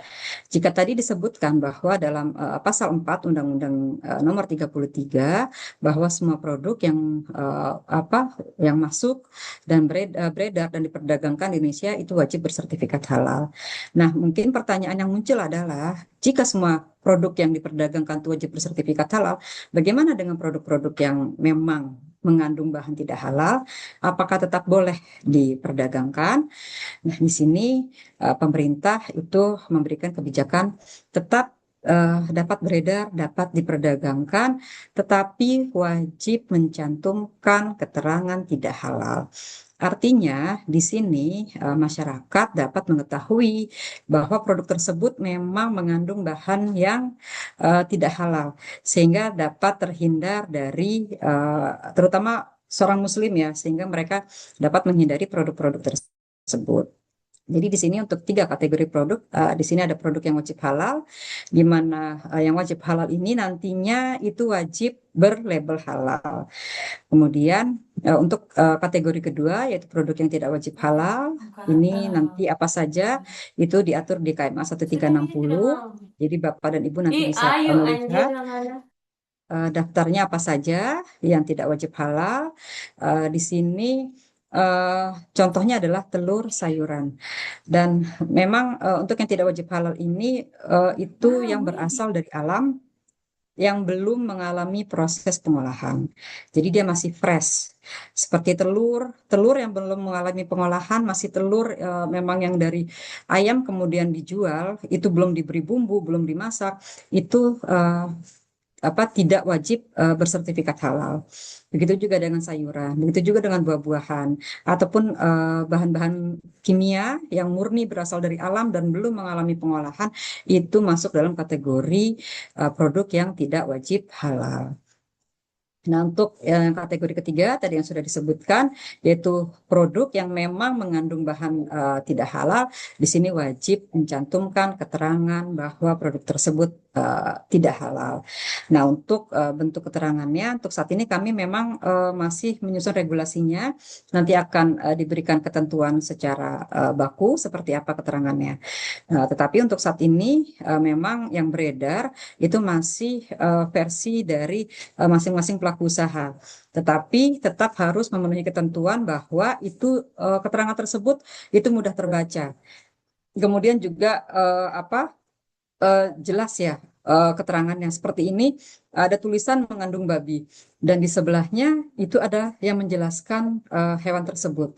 Jika tadi disebutkan bahwa dalam pasal 4 Undang-Undang Nomor 33 bahwa semua produk yang masuk dan beredar dan diperdagangkan di Indonesia itu wajib bersertifikat halal. Nah, mungkin pertanyaan yang muncul adalah jika semua produk yang diperdagangkan itu wajib bersertifikat halal, bagaimana dengan produk-produk yang memang mengandung bahan tidak halal? Apakah tetap boleh diperdagangkan? Nah, di sini pemerintah itu memberikan kebijakan tetap dapat beredar, dapat diperdagangkan, tetapi wajib mencantumkan keterangan tidak halal. Artinya, di sini masyarakat dapat mengetahui bahwa produk tersebut memang mengandung bahan yang tidak halal, sehingga dapat terhindar dari, terutama seorang Muslim ya, sehingga mereka dapat menghindari produk-produk tersebut. Jadi di sini untuk 3 kategori produk, di sini ada produk yang wajib halal, di mana yang wajib halal ini nantinya itu wajib berlabel halal. Kemudian untuk kategori kedua yaitu produk yang tidak wajib halal, ini nanti apa saja itu diatur di KMA 1360. Jadi Bapak dan Ibu nanti bisa melihat daftarnya apa saja yang tidak wajib halal. Di sini eh, contohnya adalah telur sayuran. Dan memang untuk yang tidak wajib halal ini itu yang berasal dari alam yang belum mengalami proses pengolahan. Jadi dia masih fresh. Seperti telur, telur yang belum mengalami pengolahan, masih telur memang yang dari ayam kemudian dijual, itu belum diberi bumbu, belum dimasak, itu tidak wajib bersertifikat halal. Begitu juga dengan sayuran, begitu juga dengan buah-buahan, ataupun bahan-bahan kimia yang murni berasal dari alam dan belum mengalami pengolahan, itu masuk dalam kategori produk yang tidak wajib halal. Nah, untuk yang kategori ketiga tadi yang sudah disebutkan, yaitu produk yang memang mengandung bahan tidak halal, di sini wajib mencantumkan keterangan bahwa produk tersebut tidak halal. Nah, untuk bentuk keterangannya, untuk saat ini kami memang masih menyusun regulasinya, nanti akan diberikan ketentuan secara baku seperti apa keterangannya. Tetapi untuk saat ini memang yang beredar itu masih versi dari masing-masing pelaku usaha. Tetapi tetap harus memenuhi ketentuan bahwa itu keterangan tersebut itu mudah terbaca. Kemudian juga jelas ya keterangannya seperti ini ada tulisan mengandung babi dan di sebelahnya itu ada yang menjelaskan hewan tersebut.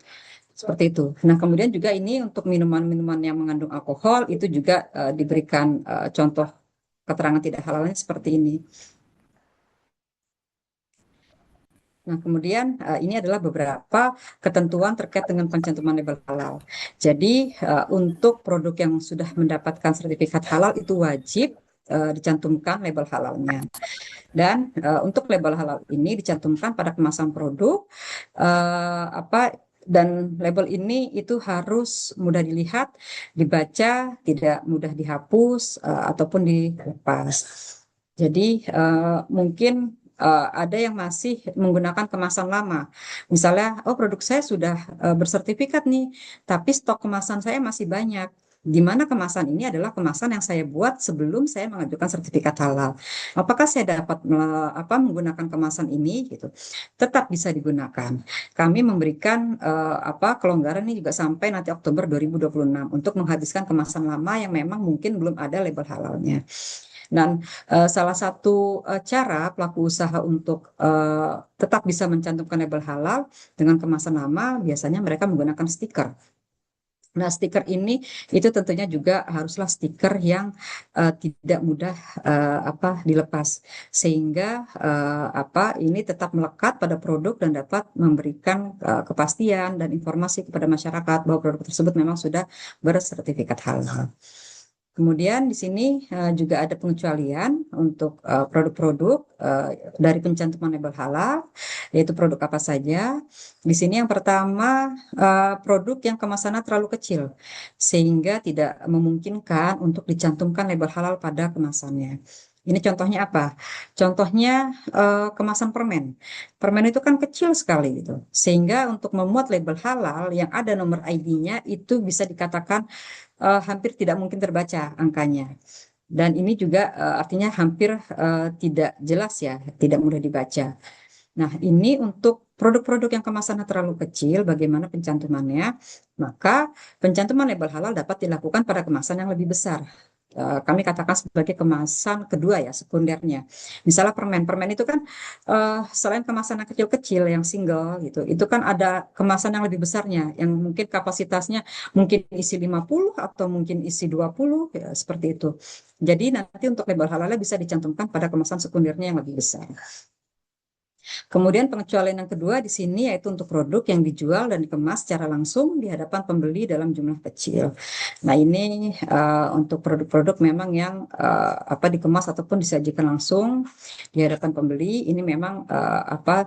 Seperti itu. Nah, kemudian juga ini untuk minuman-minuman yang mengandung alkohol itu juga diberikan contoh keterangan tidak halalnya seperti ini. Nah, kemudian ini adalah beberapa ketentuan terkait dengan pencantuman label halal. Jadi, untuk produk yang sudah mendapatkan sertifikat halal itu wajib dicantumkan label halalnya. Dan untuk label halal ini dicantumkan pada kemasan produk dan label ini itu harus mudah dilihat, dibaca, tidak mudah dihapus ataupun dilepas. Jadi mungkin ada yang masih menggunakan kemasan lama. Misalnya, oh produk saya sudah bersertifikat nih, tapi stok kemasan saya masih banyak. Di mana kemasan ini adalah kemasan yang saya buat sebelum saya mengajukan sertifikat halal. Apakah saya dapat menggunakan kemasan ini? Gitu. Tetap bisa digunakan. Kami memberikan kelonggaran ini juga sampai nanti Oktober 2026 untuk menghabiskan kemasan lama yang memang mungkin belum ada label halalnya. Dan salah satu cara pelaku usaha untuk tetap bisa mencantumkan label halal dengan kemasan lama, biasanya mereka menggunakan stiker. Nah, stiker ini itu tentunya juga haruslah stiker yang tidak mudah dilepas, sehingga ini tetap melekat pada produk dan dapat memberikan kepastian dan informasi kepada masyarakat bahwa produk tersebut memang sudah bersertifikat halal. Kemudian di sini juga ada pengecualian untuk produk-produk dari pencantuman label halal, yaitu produk apa saja. Di sini yang pertama produk yang kemasannya terlalu kecil, sehingga tidak memungkinkan untuk dicantumkan label halal pada kemasannya. Ini contohnya apa? Contohnya kemasan permen. Permen itu kan kecil sekali gitu. Sehingga untuk memuat label halal yang ada nomor ID-nya itu bisa dikatakan hampir tidak mungkin terbaca angkanya. Dan ini juga artinya hampir tidak jelas ya, tidak mudah dibaca. Nah, ini untuk produk-produk yang kemasannya terlalu kecil, bagaimana pencantumannya? Maka pencantuman label halal dapat dilakukan pada kemasan yang lebih besar. Kami katakan sebagai kemasan kedua ya, sekundernya. Misalnya permen, permen itu kan selain kemasan yang kecil-kecil yang single gitu, itu kan ada kemasan yang lebih besarnya, yang mungkin kapasitasnya mungkin isi 50 atau mungkin isi 20, ya, seperti itu. Jadi nanti untuk label halalnya bisa dicantumkan pada kemasan sekundernya yang lebih besar. Kemudian pengecualian yang kedua di sini yaitu untuk produk yang dijual dan dikemas secara langsung di hadapan pembeli dalam jumlah kecil. Nah, ini untuk produk-produk memang yang apa dikemas ataupun disajikan langsung di hadapan pembeli. Ini memang apa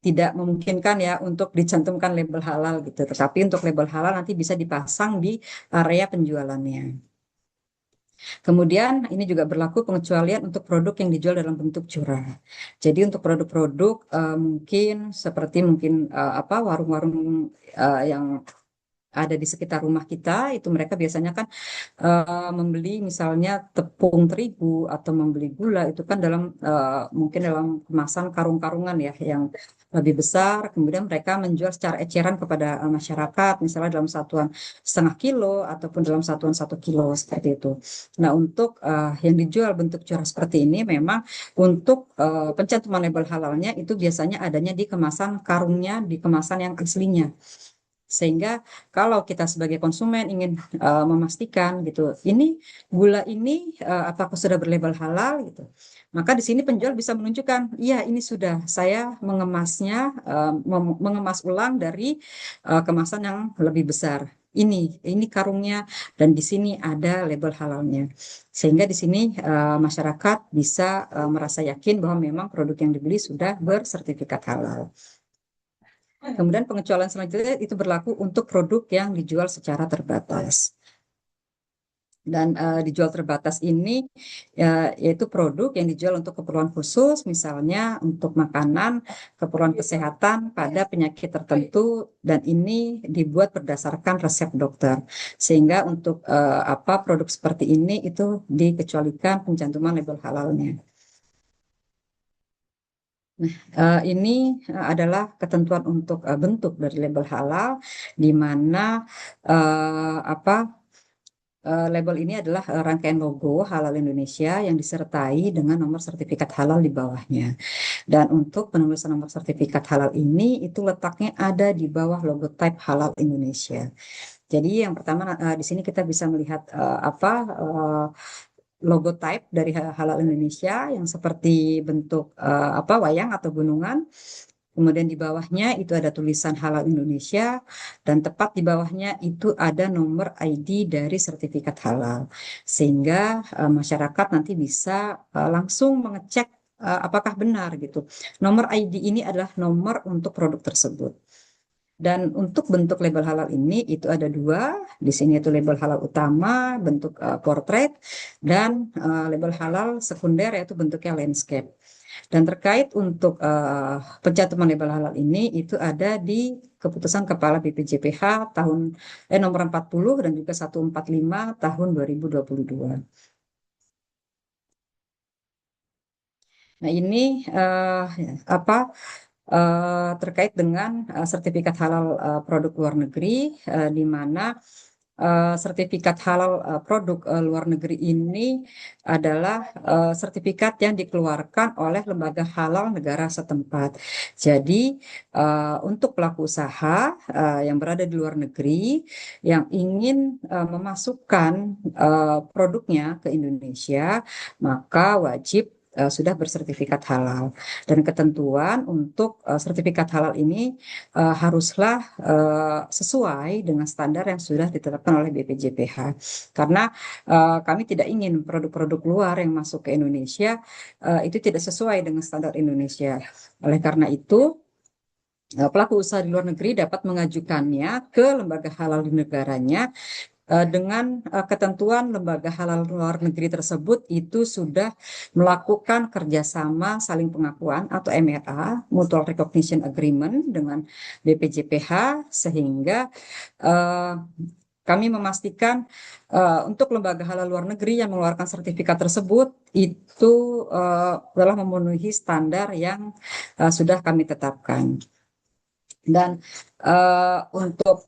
tidak memungkinkan ya untuk dicantumkan label halal gitu. Tetapi untuk label halal nanti bisa dipasang di area penjualannya. Kemudian ini juga berlaku pengecualian untuk produk yang dijual dalam bentuk curah. Jadi untuk produk-produk mungkin seperti mungkin apa warung-warung yang ada di sekitar rumah kita itu mereka biasanya kan membeli misalnya tepung terigu atau membeli gula itu kan dalam mungkin dalam kemasan karung-karungan ya yang lebih besar. Kemudian mereka menjual secara eceran kepada masyarakat misalnya dalam satuan setengah kilo ataupun dalam satuan 1 kilo seperti itu. Nah untuk yang dijual bentuk curah seperti ini memang untuk pencantuman label halalnya itu biasanya adanya di kemasan karungnya di kemasan yang aslinya. Sehingga kalau kita sebagai konsumen ingin memastikan gitu, ini gula ini apakah sudah berlabel halal gitu. Maka di sini penjual bisa menunjukkan, iya ini sudah saya mengemasnya, mengemas ulang dari kemasan yang lebih besar. Ini karungnya dan di sini ada label halalnya. Sehingga di sini masyarakat bisa merasa yakin bahwa memang produk yang dibeli sudah bersertifikat halal. Kemudian pengecualian selanjutnya itu berlaku untuk produk yang dijual secara terbatas. Dan dijual terbatas ini yaitu produk yang dijual untuk keperluan khusus, misalnya untuk makanan, keperluan kesehatan pada penyakit tertentu, dan ini dibuat berdasarkan resep dokter. Sehingga untuk apa produk seperti ini itu dikecualikan pencantuman label halalnya. Ini adalah ketentuan untuk bentuk dari label halal, di mana apa label ini adalah rangkaian logo Halal Indonesia yang disertai dengan nomor sertifikat halal di bawahnya. Dan untuk penulisan nomor sertifikat halal ini itu letaknya ada di bawah logo type Halal Indonesia. Jadi yang pertama di sini kita bisa melihat apa logo type dari Halal Indonesia yang seperti bentuk apa wayang atau gunungan. Kemudian di bawahnya itu ada tulisan Halal Indonesia dan tepat di bawahnya itu ada nomor ID dari sertifikat halal. Sehingga masyarakat nanti bisa langsung mengecek apakah benar gitu. Nomor ID ini adalah nomor untuk produk tersebut. Dan untuk bentuk label halal ini itu ada dua. Di sini itu label halal utama bentuk portrait dan label halal sekunder yaitu bentuknya landscape. Dan terkait untuk pencantuman label halal ini itu ada di keputusan Kepala BPJPH tahun nomor 40 dan juga 145 tahun 2022. Nah, ini apa terkait dengan sertifikat halal produk luar negeri di mana sertifikat halal produk luar negeri ini adalah sertifikat yang dikeluarkan oleh lembaga halal negara setempat. Jadi untuk pelaku usaha yang berada di luar negeri yang ingin memasukkan produknya ke Indonesia, maka wajib sudah bersertifikat halal. Dan ketentuan untuk sertifikat halal ini haruslah sesuai dengan standar yang sudah ditetapkan oleh BPJPH. Karena kami tidak ingin produk-produk luar yang masuk ke Indonesia itu tidak sesuai dengan standar Indonesia. Oleh karena itu, pelaku usaha di luar negeri dapat mengajukannya ke lembaga halal di negaranya dengan ketentuan lembaga halal luar negeri tersebut itu sudah melakukan kerjasama saling pengakuan atau MRA (Mutual Recognition Agreement) dengan BPJPH, sehingga eh, kami memastikan untuk lembaga halal luar negeri yang mengeluarkan sertifikat tersebut itu telah memenuhi standar yang sudah kami tetapkan. Dan untuk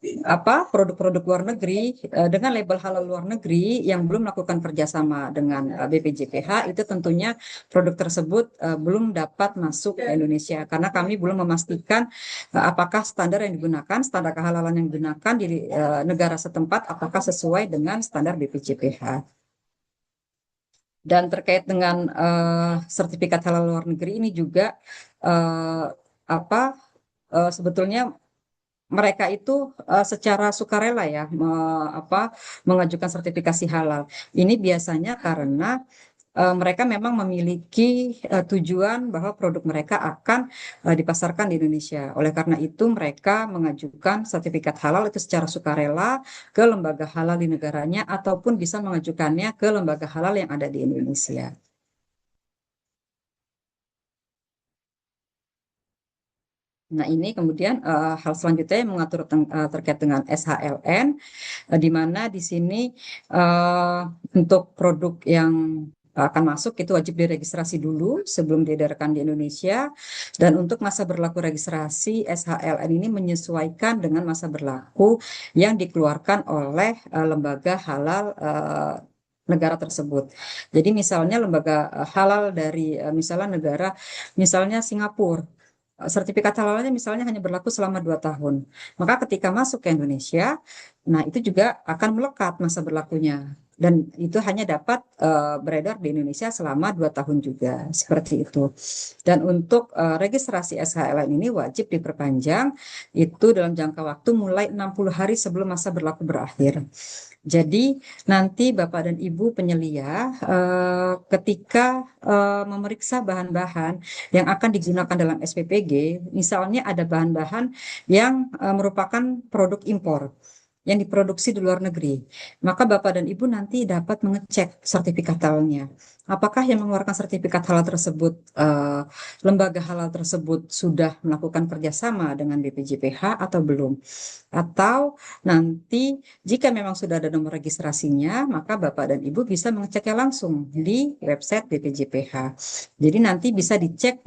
produk-produk luar negeri dengan label halal luar negeri yang belum melakukan kerjasama dengan BPJPH, itu tentunya produk tersebut belum dapat masuk ke Indonesia karena kami belum memastikan apakah standar yang digunakan, standar kehalalan yang digunakan di negara setempat apakah sesuai dengan standar BPJPH. Dan terkait dengan sertifikat halal luar negeri ini juga sebetulnya mereka itu secara sukarela ya mengajukan sertifikasi halal. Ini biasanya karena mereka memang memiliki tujuan bahwa produk mereka akan dipasarkan di Indonesia. Oleh karena itu mereka mengajukan sertifikat halal itu secara sukarela ke lembaga halal di negaranya ataupun bisa mengajukannya ke lembaga halal yang ada di Indonesia. Nah, ini kemudian hal selanjutnya yang mengatur terkait dengan SHLN, di mana di sini untuk produk yang akan masuk itu wajib diregistrasi dulu sebelum diedarkan di Indonesia. Dan untuk masa berlaku registrasi SHLN ini menyesuaikan dengan masa berlaku yang dikeluarkan oleh lembaga halal negara tersebut. Jadi misalnya lembaga halal dari misalnya Singapura, sertifikat halalnya misalnya hanya berlaku selama 2 tahun. Maka ketika masuk ke Indonesia, nah itu juga akan melekat masa berlakunya. Dan itu hanya dapat beredar di Indonesia selama 2 tahun juga, seperti itu. Dan untuk registrasi SHLN ini wajib diperpanjang itu dalam jangka waktu mulai 60 hari sebelum masa berlaku berakhir. Jadi nanti Bapak dan Ibu penyelia ketika memeriksa bahan-bahan yang akan digunakan dalam SPPG, misalnya ada bahan-bahan yang merupakan produk impor yang diproduksi di luar negeri, maka Bapak dan Ibu nanti dapat mengecek sertifikat halalnya. Apakah yang mengeluarkan sertifikat halal tersebut, lembaga halal tersebut sudah melakukan kerjasama dengan BPJPH atau belum? Atau nanti jika memang sudah ada nomor registrasinya, maka Bapak dan Ibu bisa mengeceknya langsung di website BPJPH. Jadi nanti bisa dicek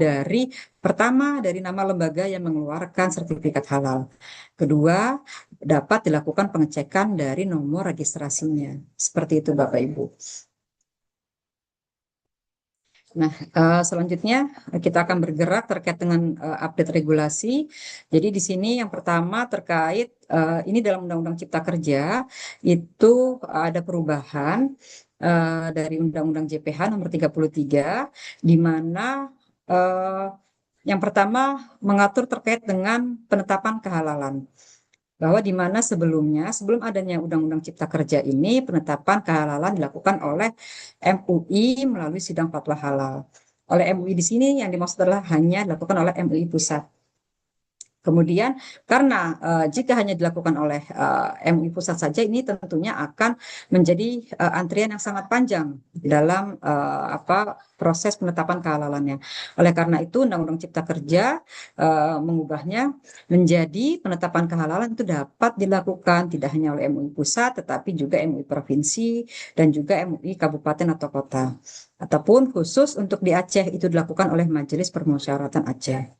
pertama dari nama lembaga yang mengeluarkan sertifikat halal. Kedua, dapat dilakukan pengecekan dari nomor registrasinya. Seperti itu Bapak Ibu. Nah, selanjutnya kita akan bergerak terkait dengan update regulasi. Jadi di sini yang pertama terkait ini dalam Undang-Undang Cipta Kerja itu ada perubahan dari Undang-Undang JPH nomor 33, di mana yang pertama mengatur terkait dengan penetapan kehalalan. Bahwa di mana sebelum adanya Undang-Undang Cipta Kerja ini, penetapan kehalalan dilakukan oleh MUI melalui sidang fatwa halal. Oleh MUI di sini yang dimaksud adalah hanya dilakukan oleh MUI pusat. Kemudian karena jika hanya dilakukan oleh MUI pusat saja, ini tentunya akan menjadi antrian yang sangat panjang dalam proses penetapan kehalalannya. Oleh karena itu Undang-Undang Cipta Kerja mengubahnya menjadi penetapan kehalalan itu dapat dilakukan tidak hanya oleh MUI pusat, tetapi juga MUI provinsi dan juga MUI kabupaten atau kota. Ataupun khusus untuk di Aceh itu dilakukan oleh Majelis Permusyawaratan Aceh.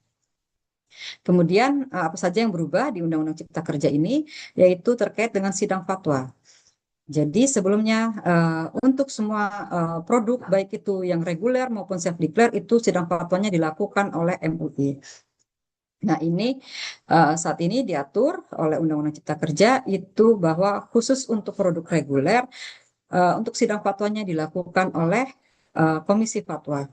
Kemudian apa saja yang berubah di Undang-Undang Cipta Kerja ini, yaitu terkait dengan sidang fatwa. Jadi sebelumnya untuk semua produk baik itu yang reguler maupun self declare itu sidang fatwanya dilakukan oleh MUI. Nah ini saat ini diatur oleh Undang-Undang Cipta Kerja itu bahwa khusus untuk produk reguler untuk sidang fatwanya dilakukan oleh Komisi Fatwa.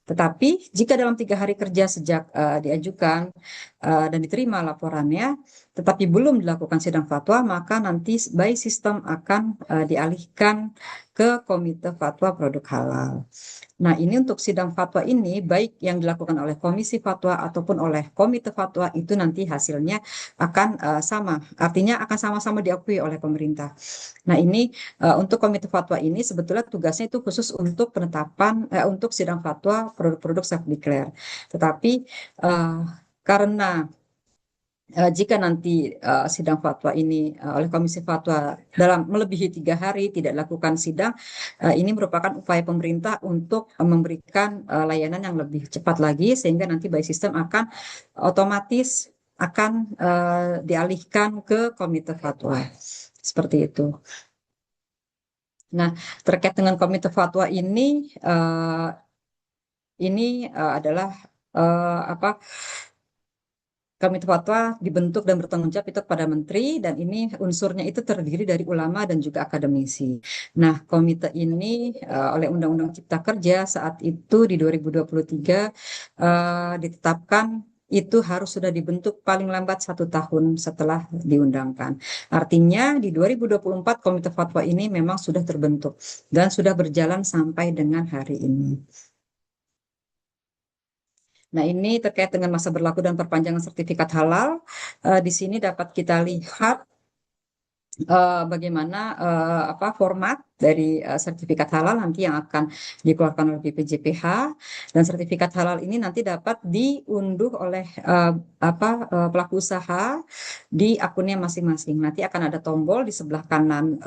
Tetapi jika dalam 3 hari kerja sejak diajukan dan diterima laporannya, tetapi belum dilakukan sidang fatwa, maka nanti by sistem akan dialihkan ke Komite Fatwa Produk Halal. Nah, ini untuk sidang fatwa ini, baik yang dilakukan oleh Komisi Fatwa ataupun oleh Komite Fatwa, itu nanti hasilnya akan sama. Artinya akan sama-sama diakui oleh pemerintah. Nah, ini untuk Komite Fatwa ini sebetulnya tugasnya itu khusus untuk penetapan, untuk sidang fatwa produk-produk self-declare. Tetapi eh, karena jika nanti sidang fatwa ini oleh Komisi Fatwa dalam melebihi 3 hari tidak lakukan sidang, ini merupakan upaya pemerintah untuk memberikan layanan yang lebih cepat lagi, sehingga nanti by system akan otomatis akan dialihkan ke Komite Fatwa. Seperti itu. Nah, terkait dengan Komite Fatwa ini adalah apa? Komite Fatwa dibentuk dan bertanggung jawab itu kepada menteri, dan ini unsurnya itu terdiri dari ulama dan juga akademisi. Nah, komite ini oleh Undang-Undang Cipta Kerja saat itu di 2023 ditetapkan itu harus sudah dibentuk paling lambat 1 tahun setelah diundangkan. Artinya di 2024 Komite Fatwa ini memang sudah terbentuk dan sudah berjalan sampai dengan hari ini. Nah, ini terkait dengan masa berlaku dan perpanjangan sertifikat halal. Di sini dapat kita lihat bagaimana apa format dari sertifikat halal nanti yang akan dikeluarkan oleh BPJPH, dan sertifikat halal ini nanti dapat diunduh oleh pelaku usaha di akunnya masing-masing. Nanti akan ada tombol di sebelah kanan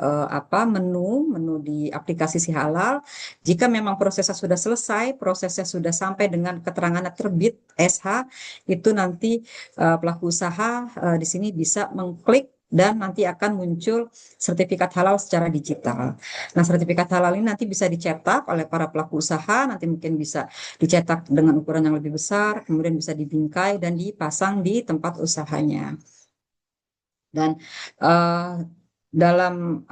menu di aplikasi Si Halal. Jika memang prosesnya sudah selesai, prosesnya sudah sampai dengan keterangan terbit SH, itu nanti pelaku usaha di sini bisa mengklik dan nanti akan muncul sertifikat halal secara digital. Nah, sertifikat halal ini nanti bisa dicetak oleh para pelaku usaha, nanti mungkin bisa dicetak dengan ukuran yang lebih besar, kemudian bisa dibingkai dan dipasang di tempat usahanya. Dan dalam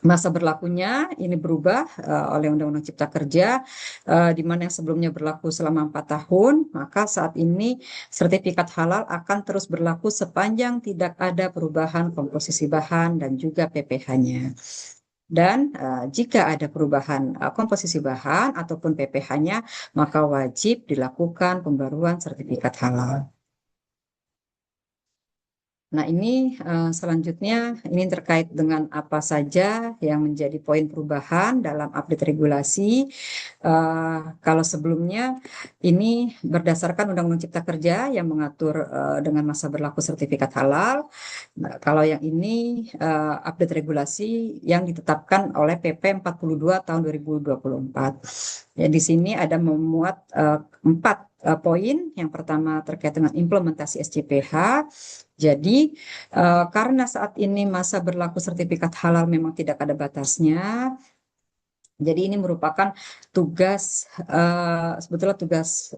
masa berlakunya ini berubah oleh Undang-Undang Cipta Kerja, di mana yang sebelumnya berlaku selama 4 tahun, maka saat ini sertifikat halal akan terus berlaku sepanjang tidak ada perubahan komposisi bahan dan juga PPh-nya. Dan jika ada perubahan komposisi bahan ataupun PPh-nya, maka wajib dilakukan pembaruan sertifikat halal. Nah, ini selanjutnya ini terkait dengan apa saja yang menjadi poin perubahan dalam update regulasi. Kalau sebelumnya ini berdasarkan Undang-Undang Cipta Kerja yang mengatur dengan masa berlaku sertifikat halal. Nah, kalau yang ini update regulasi yang ditetapkan oleh PP 42 tahun 2024. Ya, di sini ada memuat 4 poin. Yang pertama terkait dengan implementasi SCPH. Jadi, karena saat ini masa berlaku sertifikat halal memang tidak ada batasnya, jadi ini merupakan tugas, sebetulnya tugas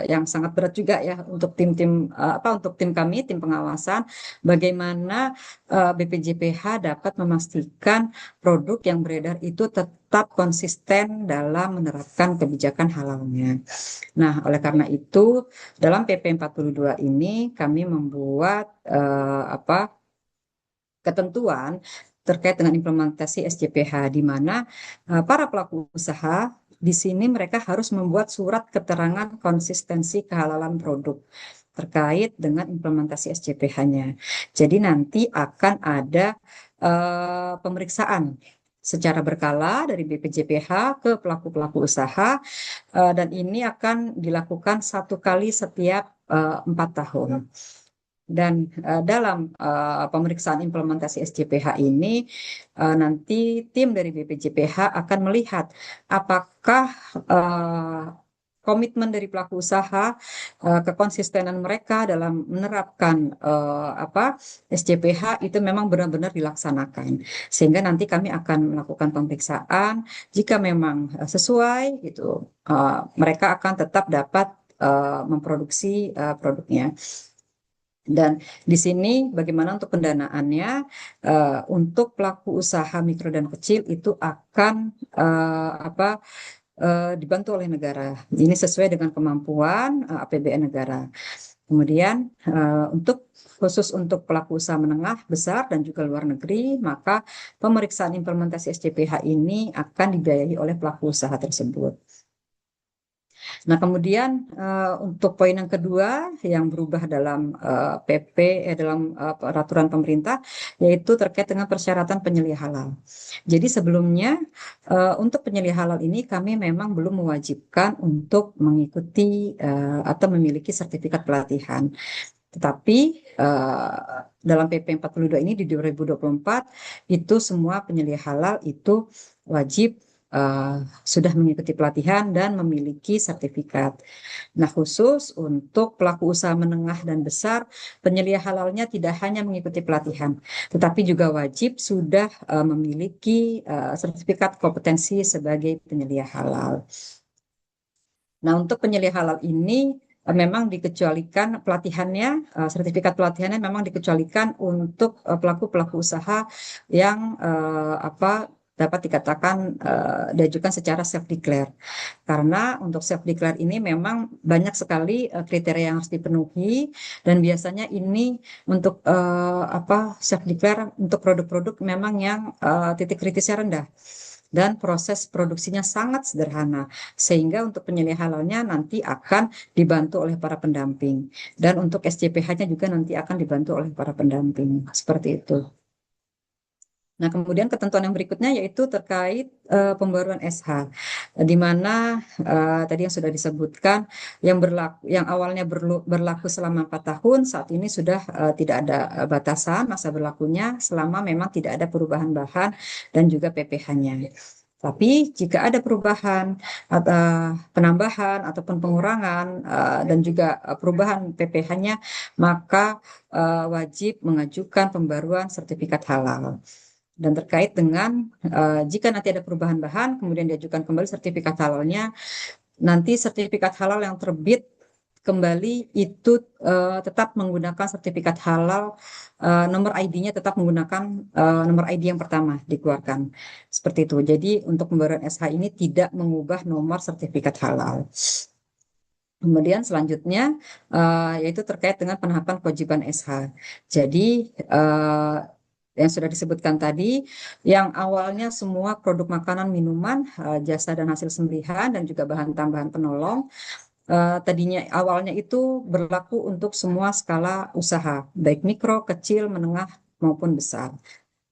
yang sangat berat juga ya untuk untuk tim kami, tim pengawasan, bagaimana BPJPH dapat memastikan produk yang beredar itu tetap konsisten dalam menerapkan kebijakan halalnya. Nah, oleh karena itu, dalam PP 42 ini kami membuat ketentuan terkait dengan implementasi SCPH, di mana para pelaku usaha di sini mereka harus membuat surat keterangan konsistensi kehalalan produk terkait dengan implementasi SCPH-nya. Jadi nanti akan ada pemeriksaan secara berkala dari BPJPH ke pelaku-pelaku usaha, dan ini akan dilakukan 1 kali setiap 4 tahun. Dan dalam pemeriksaan implementasi SCPH ini nanti tim dari BPJPH akan melihat apakah komitmen dari pelaku usaha, kekonsistenan mereka dalam menerapkan SCPH itu memang benar-benar dilaksanakan. Sehingga nanti kami akan melakukan pemeriksaan. Jika memang sesuai, gitu, mereka akan tetap dapat memproduksi produknya. Dan di sini bagaimana untuk pendanaannya, untuk pelaku usaha mikro dan kecil itu akan dibantu oleh negara. Ini sesuai dengan kemampuan APBN negara. Kemudian khusus untuk pelaku usaha menengah, besar, dan juga luar negeri, maka pemeriksaan implementasi SCPH ini akan dibiayai oleh pelaku usaha tersebut. Nah, kemudian untuk poin yang kedua yang berubah dalam dalam peraturan pemerintah, yaitu terkait dengan persyaratan penyelia halal. Jadi sebelumnya untuk penyelia halal ini kami memang belum mewajibkan untuk mengikuti atau memiliki sertifikat pelatihan. Tetapi dalam PP 42 ini di 2024 itu semua penyelia halal itu wajib sudah mengikuti pelatihan dan memiliki sertifikat. Nah, khusus untuk pelaku usaha menengah dan besar, penyelia halalnya tidak hanya mengikuti pelatihan, tetapi juga wajib sudah memiliki sertifikat kompetensi sebagai penyelia halal. Nah, untuk penyelia halal ini memang dikecualikan pelatihannya, sertifikat pelatihannya memang dikecualikan untuk pelaku-pelaku usaha yang dapat dikatakan diajukan secara self declare. Karena untuk self declare ini memang banyak sekali kriteria yang harus dipenuhi, dan biasanya ini untuk self declare untuk produk-produk memang yang titik kritisnya rendah dan proses produksinya sangat sederhana, sehingga untuk penyelia halalnya nanti akan dibantu oleh para pendamping, dan untuk SCPH-nya juga nanti akan dibantu oleh para pendamping, seperti itu. Nah, kemudian ketentuan yang berikutnya yaitu terkait pembaruan SH, di mana tadi yang sudah disebutkan yang awalnya berlaku selama 4 tahun, saat ini sudah tidak ada batasan masa berlakunya selama memang tidak ada perubahan bahan dan juga PPh-nya. Tapi jika ada perubahan atau penambahan ataupun pengurangan dan juga perubahan PPh-nya, maka wajib mengajukan pembaruan sertifikat halal. Dan terkait dengan jika nanti ada perubahan bahan, kemudian diajukan kembali sertifikat halalnya, nanti sertifikat halal yang terbit kembali itu tetap menggunakan sertifikat halal, nomor ID-nya tetap menggunakan nomor ID yang pertama dikeluarkan. Seperti itu. Jadi untuk pembaruan SH ini tidak mengubah nomor sertifikat halal. Kemudian selanjutnya yaitu terkait dengan penahapan kewajiban SH. Jadi yang sudah disebutkan tadi, yang awalnya semua produk makanan, minuman, jasa dan hasil sembelihan, dan juga bahan tambahan penolong, tadinya awalnya itu berlaku untuk semua skala usaha, baik mikro, kecil, menengah, maupun besar.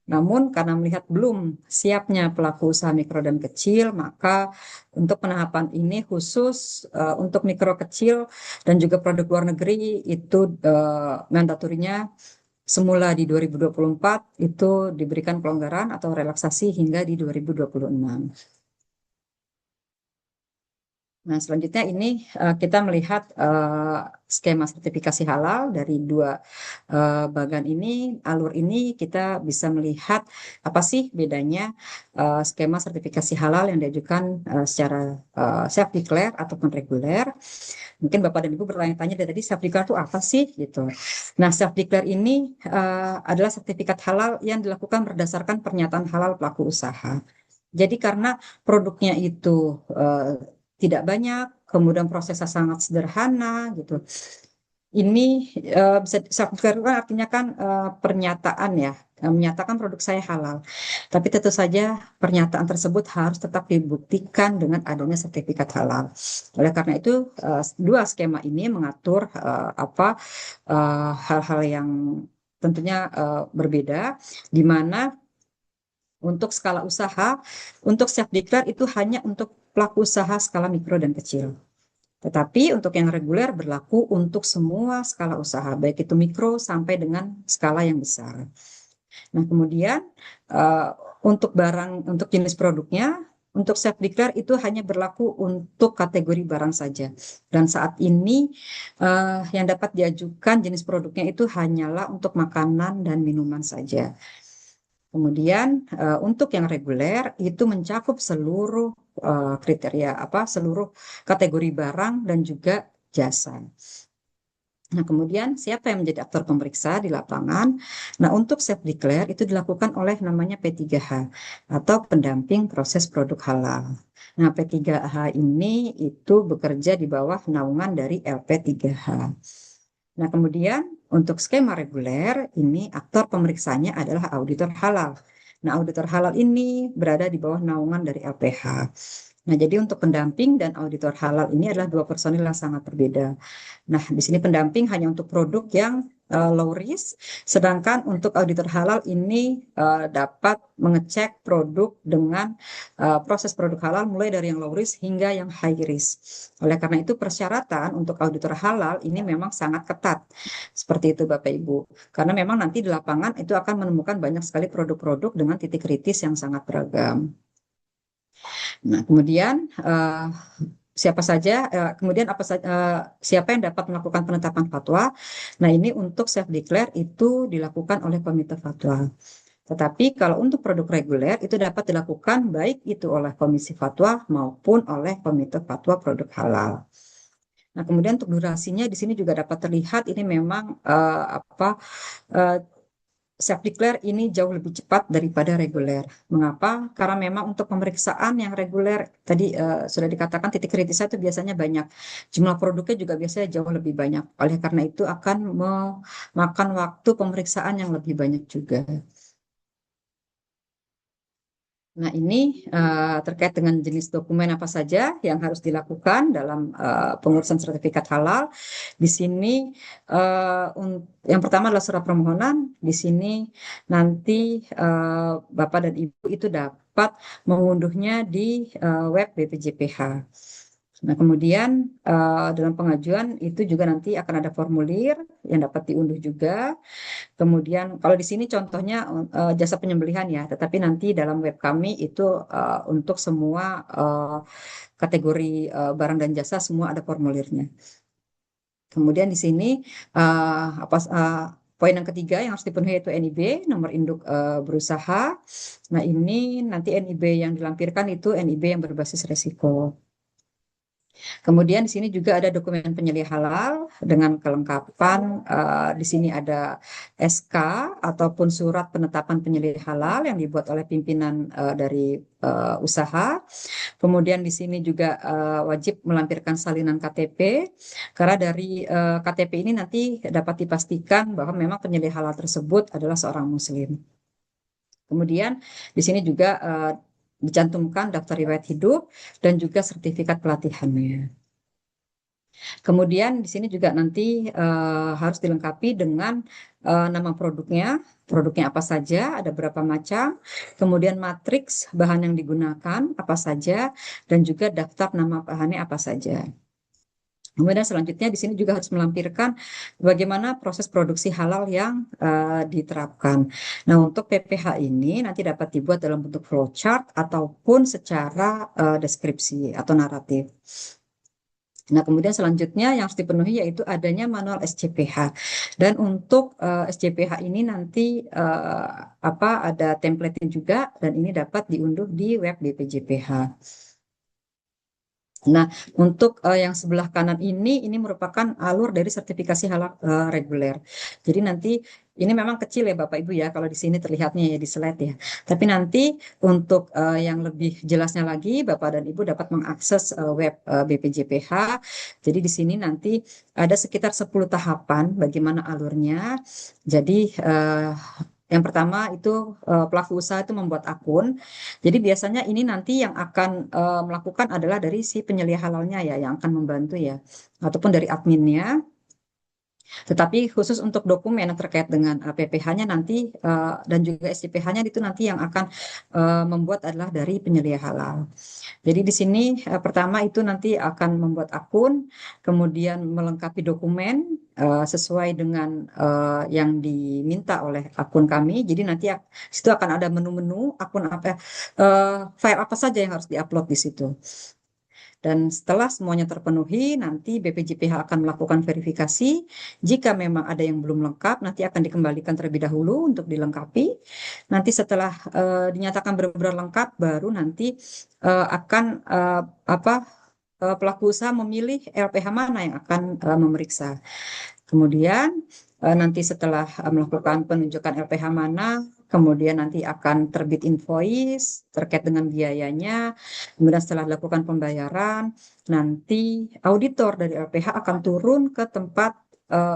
Namun karena melihat belum siapnya pelaku usaha mikro dan kecil, maka untuk penahapan ini khusus untuk mikro kecil dan juga produk luar negeri itu mandatorinya semula di 2024 itu diberikan pelonggaran atau relaksasi hingga di 2026. Nah, selanjutnya ini kita melihat skema sertifikasi halal dari dua bagan ini, alur ini kita bisa melihat apa sih bedanya skema sertifikasi halal yang diajukan secara self declare ataupun reguler. Mungkin Bapak dan Ibu bertanya-tanya dari tadi self declare itu apa sih gitu. Nah, self declare ini adalah sertifikat halal yang dilakukan berdasarkan pernyataan halal pelaku usaha. Jadi karena produknya itu tidak banyak, kemudian prosesnya sangat sederhana gitu. Ini bisa self declare kan artinya kan pernyataan ya, menyatakan produk saya halal. Tapi tentu saja pernyataan tersebut harus tetap dibuktikan dengan adanya sertifikat halal. Oleh karena itu dua skema ini mengatur hal-hal yang tentunya berbeda, di mana untuk skala usaha, untuk self declare itu hanya untuk pelaku usaha skala mikro dan kecil. Tetapi untuk yang reguler berlaku untuk semua skala usaha, baik itu mikro sampai dengan skala yang besar. Nah, kemudian untuk jenis produknya, untuk self declare itu hanya berlaku untuk kategori barang saja. Dan saat ini yang dapat diajukan jenis produknya itu hanyalah untuk makanan dan minuman saja. Kemudian untuk yang reguler itu mencakup seluruh kriteria seluruh kategori barang dan juga jasa. Nah, kemudian siapa yang menjadi aktor pemeriksa di lapangan? Nah, untuk self declare itu dilakukan oleh namanya P3H atau pendamping proses produk halal. Nah, P3H ini itu bekerja di bawah naungan dari LP3H. Nah, kemudian untuk skema reguler, ini aktor pemeriksaannya adalah auditor halal. Nah, auditor halal ini berada di bawah naungan dari LPH. Nah, jadi untuk pendamping dan auditor halal ini adalah dua personil yang sangat berbeda. Nah, di sini pendamping hanya untuk produk yang low risk, sedangkan untuk auditor halal ini dapat mengecek produk dengan proses produk halal mulai dari yang low risk hingga yang high risk. Oleh karena itu, persyaratan untuk auditor halal ini memang sangat ketat. Seperti itu, Bapak Ibu. Karena memang nanti di lapangan itu akan menemukan banyak sekali produk-produk dengan titik kritis yang sangat beragam. Nah, kemudian siapa saja, kemudian apa saja, siapa yang dapat melakukan penetapan fatwa? Nah, ini untuk self declare itu dilakukan oleh komite fatwa. Tetapi kalau untuk produk reguler itu dapat dilakukan baik itu oleh komisi fatwa maupun oleh komite fatwa produk halal. Nah, kemudian untuk durasinya di sini juga dapat terlihat ini memang eh, self declare ini jauh lebih cepat daripada reguler. Mengapa? Karena memang untuk pemeriksaan yang reguler tadi sudah dikatakan titik kritisnya itu biasanya banyak. Jumlah produknya juga biasanya jauh lebih banyak. Oleh karena itu akan memakan waktu pemeriksaan yang lebih banyak juga. Nah, ini terkait dengan jenis dokumen apa saja yang harus dilakukan dalam pengurusan sertifikat halal. Di sini yang pertama adalah surat permohonan. Di sini nanti Bapak dan Ibu itu dapat mengunduhnya di web BPJPH. Nah, kemudian dalam pengajuan itu juga nanti akan ada formulir yang dapat diunduh juga. Kemudian kalau di sini contohnya jasa penyembelihan ya, tetapi nanti dalam web kami itu untuk semua kategori barang dan jasa semua ada formulirnya. Kemudian di sini poin yang ketiga yang harus dipenuhi yaitu NIB, nomor induk berusaha. Nah, ini nanti NIB yang dilampirkan itu NIB yang berbasis resiko. Kemudian di sini juga ada dokumen penyelidik halal dengan kelengkapan di sini ada SK ataupun surat penetapan penyelidik halal yang dibuat oleh pimpinan dari usaha. Kemudian di sini juga wajib melampirkan salinan KTP karena dari KTP ini nanti dapat dipastikan bahwa memang penyelidik halal tersebut adalah seorang muslim. Kemudian di sini juga dicantumkan daftar riwayat hidup dan juga sertifikat pelatihannya. Kemudian di sini juga nanti harus dilengkapi dengan nama produknya apa saja, ada berapa macam, kemudian matriks bahan yang digunakan apa saja, dan juga daftar nama bahannya apa saja. Kemudian selanjutnya di sini juga harus melampirkan bagaimana proses produksi halal yang diterapkan. Nah, untuk PPH ini nanti dapat dibuat dalam bentuk flowchart ataupun secara deskripsi atau naratif. Nah, kemudian selanjutnya yang harus dipenuhi yaitu adanya manual SCPH. Dan untuk SCPH ini nanti ada template-nya juga dan ini dapat diunduh di web BPJPH. Nah, untuk yang sebelah kanan ini merupakan alur dari sertifikasi halal reguler. Jadi nanti ini memang kecil ya Bapak Ibu ya, kalau di sini terlihatnya ya di slide ya. Tapi nanti untuk yang lebih jelasnya lagi, Bapak dan Ibu dapat mengakses web BPJPH. Jadi di sini nanti ada sekitar 10 tahapan bagaimana alurnya. Jadi yang pertama itu pelaku usaha itu membuat akun. Jadi biasanya ini nanti yang akan melakukan adalah dari si penyelia halalnya ya, yang akan membantu ya, ataupun dari adminnya. Tetapi khusus untuk dokumen yang terkait dengan PPH-nya nanti dan juga SCPH-nya itu nanti yang akan membuat adalah dari penyelia halal. Jadi di sini pertama itu nanti akan membuat akun, kemudian melengkapi dokumen sesuai dengan yang diminta oleh akun kami. Jadi nanti situ akan ada menu-menu akun apa, file apa saja yang harus diupload di situ. Dan setelah semuanya terpenuhi, nanti BPJPH akan melakukan verifikasi. Jika memang ada yang belum lengkap, nanti akan dikembalikan terlebih dahulu untuk dilengkapi. Nanti setelah dinyatakan benar-benar lengkap, baru nanti akan pelaku usaha memilih LPH mana yang akan memeriksa. Kemudian nanti setelah melakukan penunjukan LPH mana, kemudian nanti akan terbit invoice terkait dengan biayanya. Kemudian setelah dilakukan pembayaran, nanti auditor dari LPH akan turun ke tempat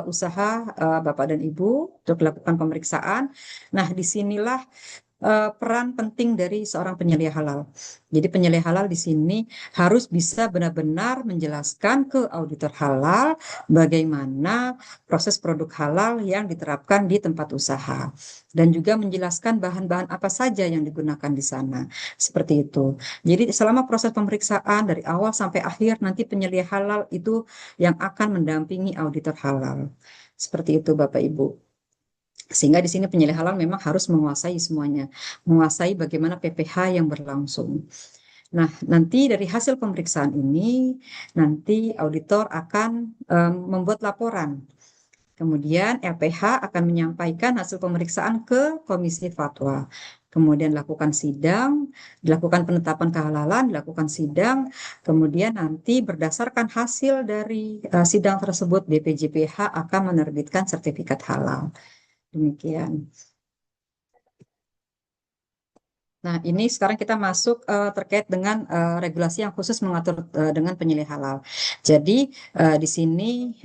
usaha Bapak dan Ibu untuk melakukan pemeriksaan. Nah, disinilah peran penting dari seorang penyelia halal. Jadi penyelia halal di sini harus bisa benar-benar menjelaskan ke auditor halal bagaimana proses produk halal yang diterapkan di tempat usaha dan juga menjelaskan bahan-bahan apa saja yang digunakan di sana. Seperti itu. Jadi selama proses pemeriksaan dari awal sampai akhir nanti penyelia halal itu yang akan mendampingi auditor halal. Seperti itu Bapak Ibu. Sehingga di sini penyelia halal memang harus menguasai semuanya, menguasai bagaimana PPH yang berlangsung. Nah, nanti dari hasil pemeriksaan ini, nanti auditor akan membuat laporan. Kemudian LPH akan menyampaikan hasil pemeriksaan ke Komisi Fatwa. Kemudian lakukan sidang, dilakukan penetapan kehalalan, dilakukan sidang, kemudian nanti berdasarkan hasil dari sidang tersebut BPJPH akan menerbitkan sertifikat halal. Demikian. Nah, ini sekarang kita masuk terkait dengan regulasi yang khusus mengatur dengan penyelia halal. Jadi, di sini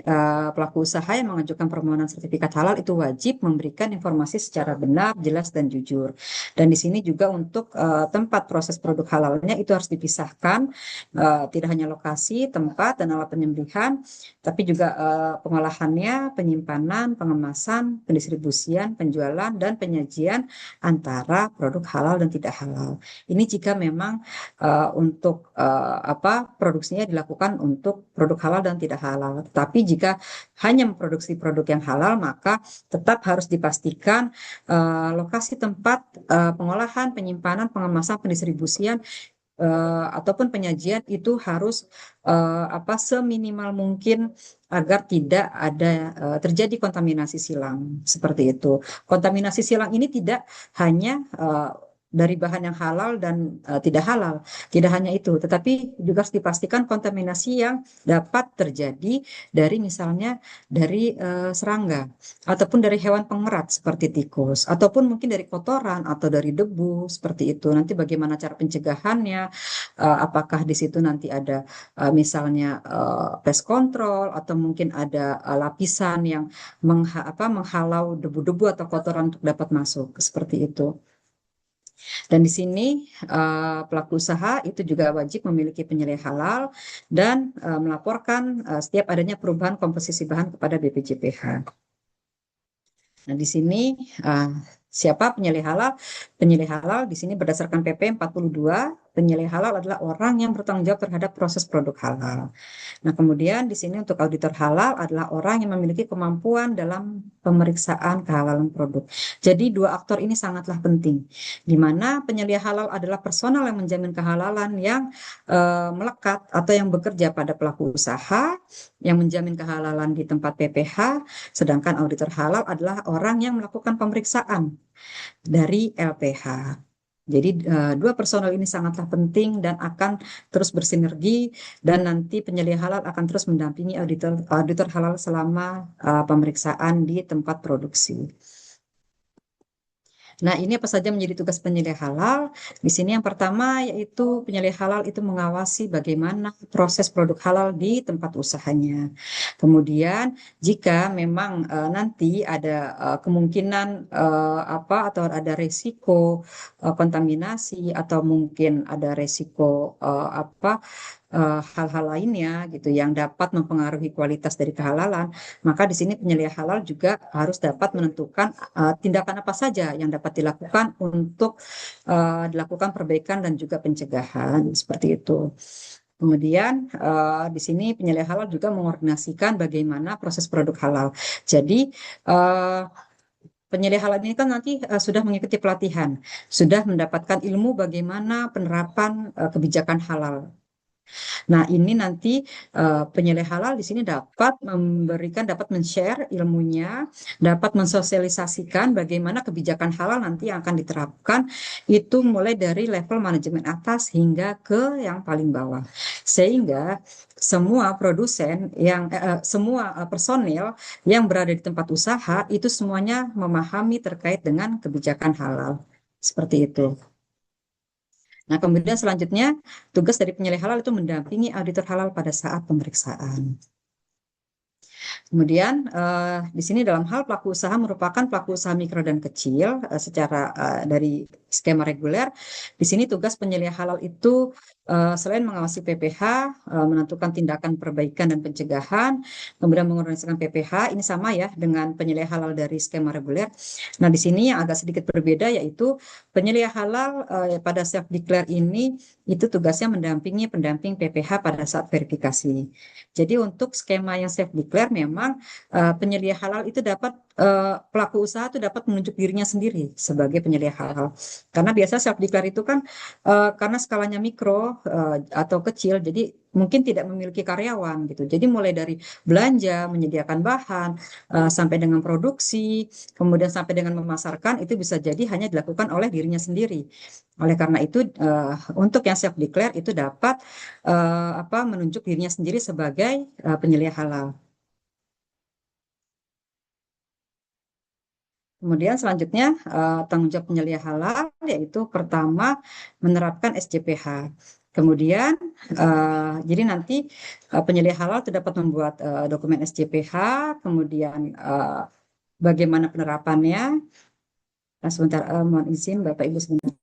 pelaku usaha yang mengajukan permohonan sertifikat halal itu wajib memberikan informasi secara benar, jelas, dan jujur. Dan di sini juga untuk tempat proses produk halalnya itu harus dipisahkan, tidak hanya lokasi, tempat, dan alat penyembelihan, tapi juga pengolahannya, penyimpanan, pengemasan, pendistribusian, penjualan, dan penyajian antara produk halal dan tidak halal. Ini jika memang untuk produksinya dilakukan untuk produk halal dan tidak halal. Tapi jika hanya memproduksi produk yang halal, maka tetap harus dipastikan lokasi tempat pengolahan, penyimpanan, pengemasan, pendistribusian ataupun penyajian itu harus seminimal mungkin agar tidak ada terjadi kontaminasi silang seperti itu. Kontaminasi silang ini tidak hanya dari bahan yang halal dan tidak halal, tidak hanya itu, tetapi juga harus dipastikan kontaminasi yang dapat terjadi dari misalnya dari serangga ataupun dari hewan pengerat seperti tikus ataupun mungkin dari kotoran atau dari debu seperti itu. Nanti bagaimana cara pencegahannya? Apakah di situ nanti ada misalnya pest control atau mungkin ada lapisan yang menghalau debu-debu atau kotoran untuk dapat masuk seperti itu. Dan di sini pelaku usaha itu juga wajib memiliki penyelia halal dan melaporkan setiap adanya perubahan komposisi bahan kepada BPJPH. Nah, di sini siapa penyelia halal? Penyelia halal di sini berdasarkan PP 42, penyelia halal adalah orang yang bertanggung jawab terhadap proses produk halal. Nah, kemudian di sini untuk auditor halal adalah orang yang memiliki kemampuan dalam pemeriksaan kehalalan produk. Jadi dua aktor ini sangatlah penting, di mana penyelia halal adalah personal yang menjamin kehalalan yang melekat atau yang bekerja pada pelaku usaha, yang menjamin kehalalan di tempat PPH, sedangkan auditor halal adalah orang yang melakukan pemeriksaan dari LPH. Jadi dua personel ini sangatlah penting dan akan terus bersinergi dan nanti penyelia halal akan terus mendampingi auditor halal selama pemeriksaan di tempat produksi. Nah, ini apa saja menjadi tugas penyelia halal? Di sini yang pertama yaitu penyelia halal itu mengawasi bagaimana proses produk halal di tempat usahanya. Kemudian, jika memang nanti ada kemungkinan atau ada resiko kontaminasi atau mungkin ada resiko hal-hal lainnya gitu yang dapat mempengaruhi kualitas dari kehalalan, maka di sini penyelia halal juga harus dapat menentukan tindakan apa saja yang dapat dilakukan untuk dilakukan perbaikan dan juga pencegahan seperti itu. Kemudian di sini penyelia halal juga mengordinasikan bagaimana proses produk halal. Jadi penyelia halal ini kan nanti sudah mengikuti pelatihan, sudah mendapatkan ilmu bagaimana penerapan kebijakan halal. Nah, ini nanti penyelia halal di sini dapat dapat men-share ilmunya, dapat mensosialisasikan bagaimana kebijakan halal nanti yang akan diterapkan itu mulai dari level manajemen atas hingga ke yang paling bawah. Sehingga semua produsen semua personil yang berada di tempat usaha itu semuanya memahami terkait dengan kebijakan halal. Seperti itu. Nah, kemudian selanjutnya tugas dari penyelia halal itu mendampingi auditor halal pada saat pemeriksaan. Kemudian di sini dalam hal pelaku usaha merupakan pelaku usaha mikro dan kecil secara dari skema reguler. Di sini tugas penyelia halal itu selain mengawasi PPh, menentukan tindakan perbaikan dan pencegahan, kemudian mengorganisasikan PPh, ini sama ya dengan penyelia halal dari skema reguler. Nah, di sini yang agak sedikit berbeda yaitu penyelia halal pada self declare ini itu tugasnya mendampingi pendamping PPh pada saat verifikasi. Jadi untuk skema yang self declare memang penyelia halal itu dapat pelaku usaha itu dapat menunjuk dirinya sendiri sebagai penyelia halal. Karena biasa self declare itu kan karena skalanya mikro atau kecil, jadi mungkin tidak memiliki karyawan gitu. Jadi mulai dari belanja, menyediakan bahan, sampai dengan produksi, kemudian sampai dengan memasarkan itu bisa jadi hanya dilakukan oleh dirinya sendiri. Oleh karena itu, untuk yang self declare itu dapat menunjuk dirinya sendiri sebagai penyelia halal. Kemudian selanjutnya tanggung jawab penyelia halal yaitu pertama menerapkan SJPH. Kemudian jadi nanti penyelia halal itu dapat membuat dokumen SJPH, kemudian bagaimana penerapannya. Nah, sebentar, mohon izin Bapak Ibu sebentar.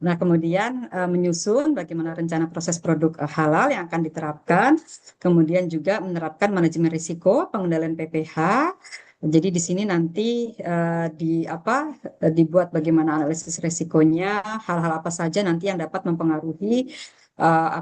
Nah, kemudian menyusun bagaimana rencana proses produk halal yang akan diterapkan, kemudian juga menerapkan manajemen risiko, pengendalian PPh. Jadi di sini nanti dibuat bagaimana analisis risikonya, hal-hal apa saja nanti yang dapat mempengaruhi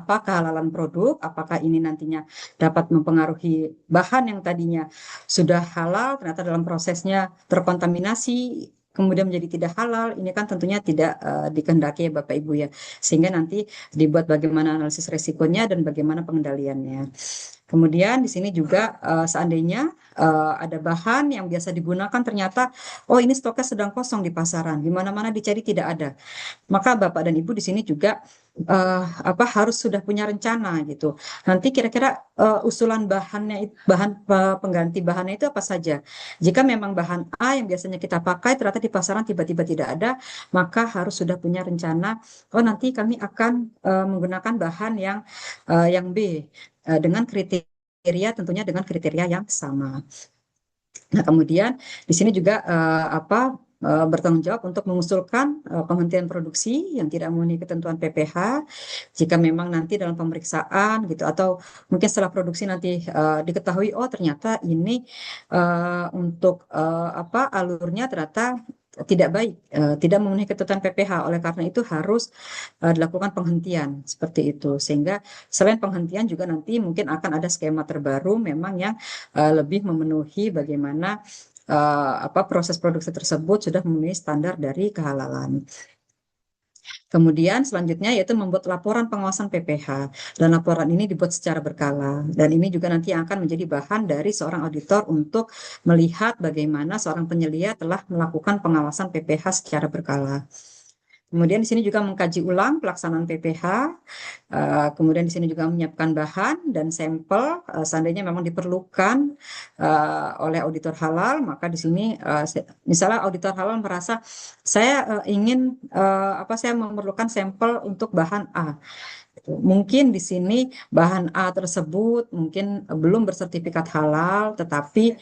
kehalalan produk, apakah ini nantinya dapat mempengaruhi bahan yang tadinya sudah halal, ternyata dalam prosesnya terkontaminasi, kemudian menjadi tidak halal, ini kan tentunya tidak dikehendaki ya Bapak Ibu ya. Sehingga nanti dibuat bagaimana analisis resikonya dan bagaimana pengendaliannya. Kemudian di sini juga seandainya ada bahan yang biasa digunakan ternyata, oh ini stoknya sedang kosong di pasaran, di mana-mana dicari tidak ada. Maka Bapak dan Ibu di sini juga harus sudah punya rencana gitu. Nanti kira-kira usulan bahannya, pengganti bahannya itu apa saja. Jika memang bahan A yang biasanya kita pakai ternyata di pasaran tiba-tiba tidak ada, maka harus sudah punya rencana. Oh nanti kami akan menggunakan bahan yang B dengan kriteria tentunya dengan kriteria yang sama. Nah, kemudian di sini juga bertanggung jawab untuk mengusulkan penghentian produksi yang tidak memenuhi ketentuan PPh jika memang nanti dalam pemeriksaan gitu atau mungkin setelah produksi nanti diketahui oh ternyata ini untuk alurnya ternyata tidak baik, tidak memenuhi ketentuan PPh. Oleh karena itu harus dilakukan penghentian seperti itu. Sehingga selain penghentian juga nanti mungkin akan ada skema terbaru memang yang lebih memenuhi bagaimana proses produksi tersebut sudah memenuhi standar dari kehalalan. Kemudian selanjutnya yaitu membuat laporan pengawasan PPh dan laporan ini dibuat secara berkala dan ini juga nanti akan menjadi bahan dari seorang auditor untuk melihat bagaimana seorang penyelia telah melakukan pengawasan PPh secara berkala. Kemudian di sini juga mengkaji ulang pelaksanaan PPh, kemudian di sini juga menyiapkan bahan dan sampel, seandainya memang diperlukan oleh auditor halal, maka di sini misalnya auditor halal merasa saya saya memerlukan sampel untuk bahan A. Mungkin di sini bahan A tersebut mungkin belum bersertifikat halal, tetapi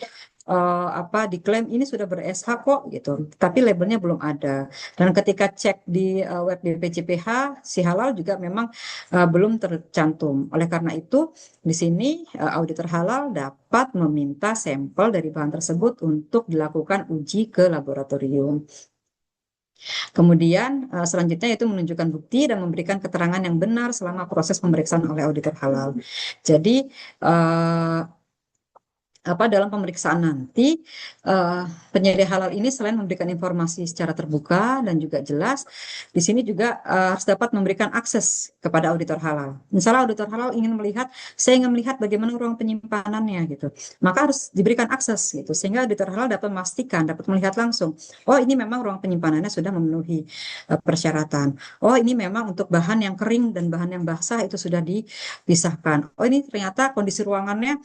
diklaim ini sudah ber-SH kok gitu, tapi labelnya belum ada. Dan ketika cek di web BPJPH, si halal juga memang belum tercantum. Oleh karena itu, di sini auditor halal dapat meminta sampel dari bahan tersebut untuk dilakukan uji ke laboratorium. Kemudian selanjutnya yaitu menunjukkan bukti dan memberikan keterangan yang benar selama proses pemeriksaan oleh auditor halal. Jadi dalam pemeriksaan nanti penyedia halal ini selain memberikan informasi secara terbuka dan juga jelas, di sini juga harus dapat memberikan akses kepada auditor halal. Misalnya auditor halal saya ingin melihat bagaimana ruang penyimpanannya gitu, maka harus diberikan akses gitu sehingga auditor halal dapat memastikan, dapat melihat langsung, oh ini memang ruang penyimpanannya sudah memenuhi persyaratan. Oh ini memang untuk bahan yang kering dan bahan yang basah itu sudah dipisahkan. Oh ini ternyata kondisi ruangannya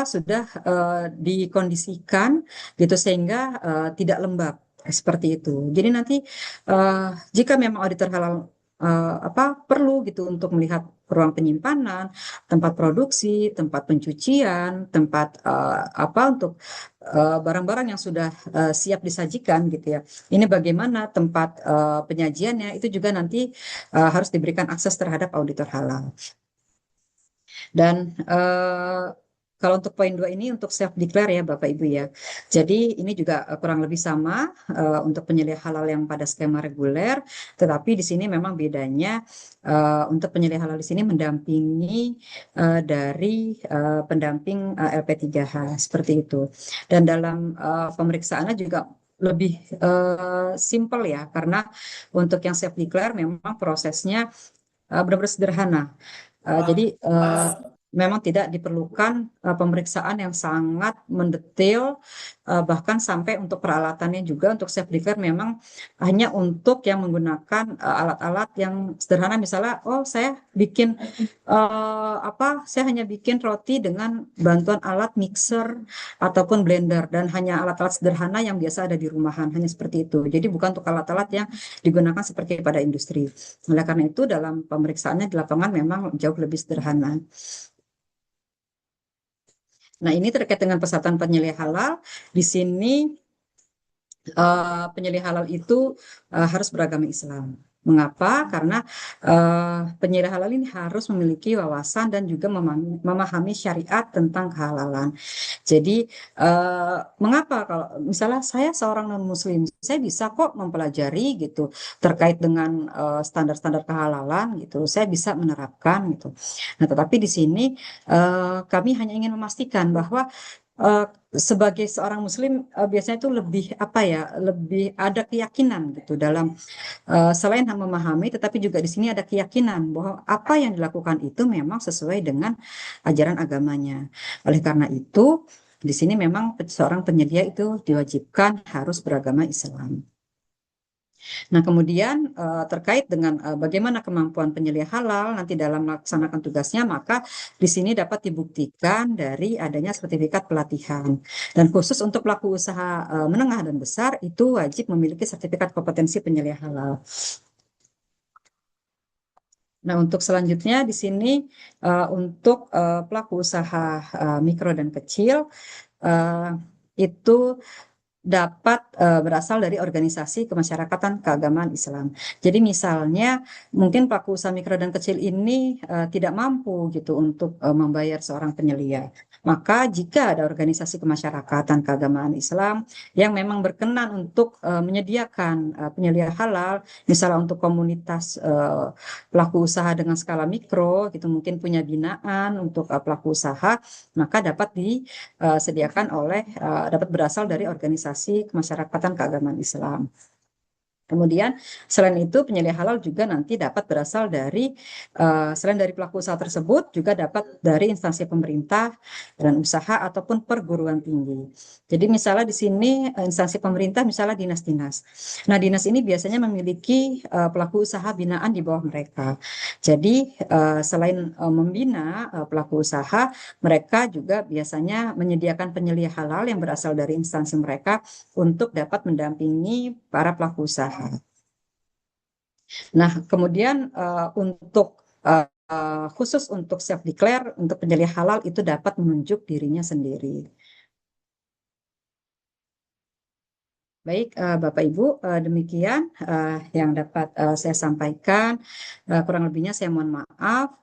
sudah dikondisikan gitu sehingga tidak lembab seperti itu. Jadi nanti jika memang auditor halal perlu gitu untuk melihat ruang penyimpanan, tempat produksi, tempat pencucian, tempat untuk barang-barang yang sudah siap disajikan gitu ya. Ini bagaimana tempat penyajiannya itu juga nanti harus diberikan akses terhadap auditor halal. Dan kalau untuk poin 2 ini untuk self declare ya Bapak Ibu ya. Jadi ini juga kurang lebih sama untuk penyediaan halal yang pada skema reguler, tetapi di sini memang bedanya untuk penyediaan halal di sini mendampingi dari pendamping LP3H seperti itu. Dan dalam pemeriksaannya juga lebih simple ya, karena untuk yang self declare memang prosesnya benar-benar sederhana. Jadi memang tidak diperlukan pemeriksaan yang sangat mendetail, bahkan sampai untuk peralatannya juga untuk self declare memang hanya untuk yang menggunakan alat-alat yang sederhana. Misalnya, saya bikin saya hanya bikin roti dengan bantuan alat mixer ataupun blender dan hanya alat-alat sederhana yang biasa ada di rumahan, hanya seperti itu. Jadi bukan untuk alat-alat yang digunakan seperti pada industri. Oleh karena itu dalam pemeriksaannya di lapangan memang jauh lebih sederhana. Nah, ini terkait dengan persatuan penyelidik halal. Di sini penyelidik halal itu harus beragama Islam. Mengapa? Karena penyelidik halal ini harus memiliki wawasan dan juga memahami syariat tentang kehalalan. Jadi, mengapa kalau misalnya saya seorang non-Muslim, saya bisa kok mempelajari gitu terkait dengan standar-standar kehalalan gitu, saya bisa menerapkan gitu. Nah, tetapi di sini kami hanya ingin memastikan bahwa sebagai seorang Muslim biasanya itu lebih lebih ada keyakinan gitu dalam selain memahami, tetapi juga di sini ada keyakinan bahwa apa yang dilakukan itu memang sesuai dengan ajaran agamanya. Oleh karena itu, di sini memang seorang penyedia itu diwajibkan harus beragama Islam. Nah, kemudian terkait dengan bagaimana kemampuan penyelia halal nanti dalam melaksanakan tugasnya, maka di sini dapat dibuktikan dari adanya sertifikat pelatihan. Dan khusus untuk pelaku usaha menengah dan besar itu wajib memiliki sertifikat kompetensi penyelia halal. Nah, untuk selanjutnya di sini untuk pelaku usaha mikro dan kecil itu dapat berasal dari organisasi kemasyarakatan keagamaan Islam. Jadi misalnya mungkin pelaku usaha mikro dan kecil ini tidak mampu gitu untuk membayar seorang penyelia. Maka jika ada organisasi kemasyarakatan keagamaan Islam yang memang berkenan untuk menyediakan penyelia halal, misalnya untuk komunitas pelaku usaha dengan skala mikro, gitu mungkin punya binaan untuk pelaku usaha, maka dapat disediakan dapat berasal dari organisasi kemasyarakatan keagamaan Islam. Kemudian selain itu penyelia halal juga nanti dapat berasal dari selain dari pelaku usaha tersebut juga dapat dari instansi pemerintah dan usaha ataupun perguruan tinggi. Jadi misalnya di sini instansi pemerintah misalnya dinas-dinas. Nah, dinas ini biasanya memiliki pelaku usaha binaan di bawah mereka. Jadi selain membina pelaku usaha, mereka juga biasanya menyediakan penyelia halal yang berasal dari instansi mereka untuk dapat mendampingi para pelaku usaha. Nah, kemudian khusus untuk self declare untuk penyelia halal itu dapat menunjuk dirinya sendiri. Baik, Bapak Ibu, demikian yang dapat saya sampaikan. Kurang lebihnya saya mohon maaf.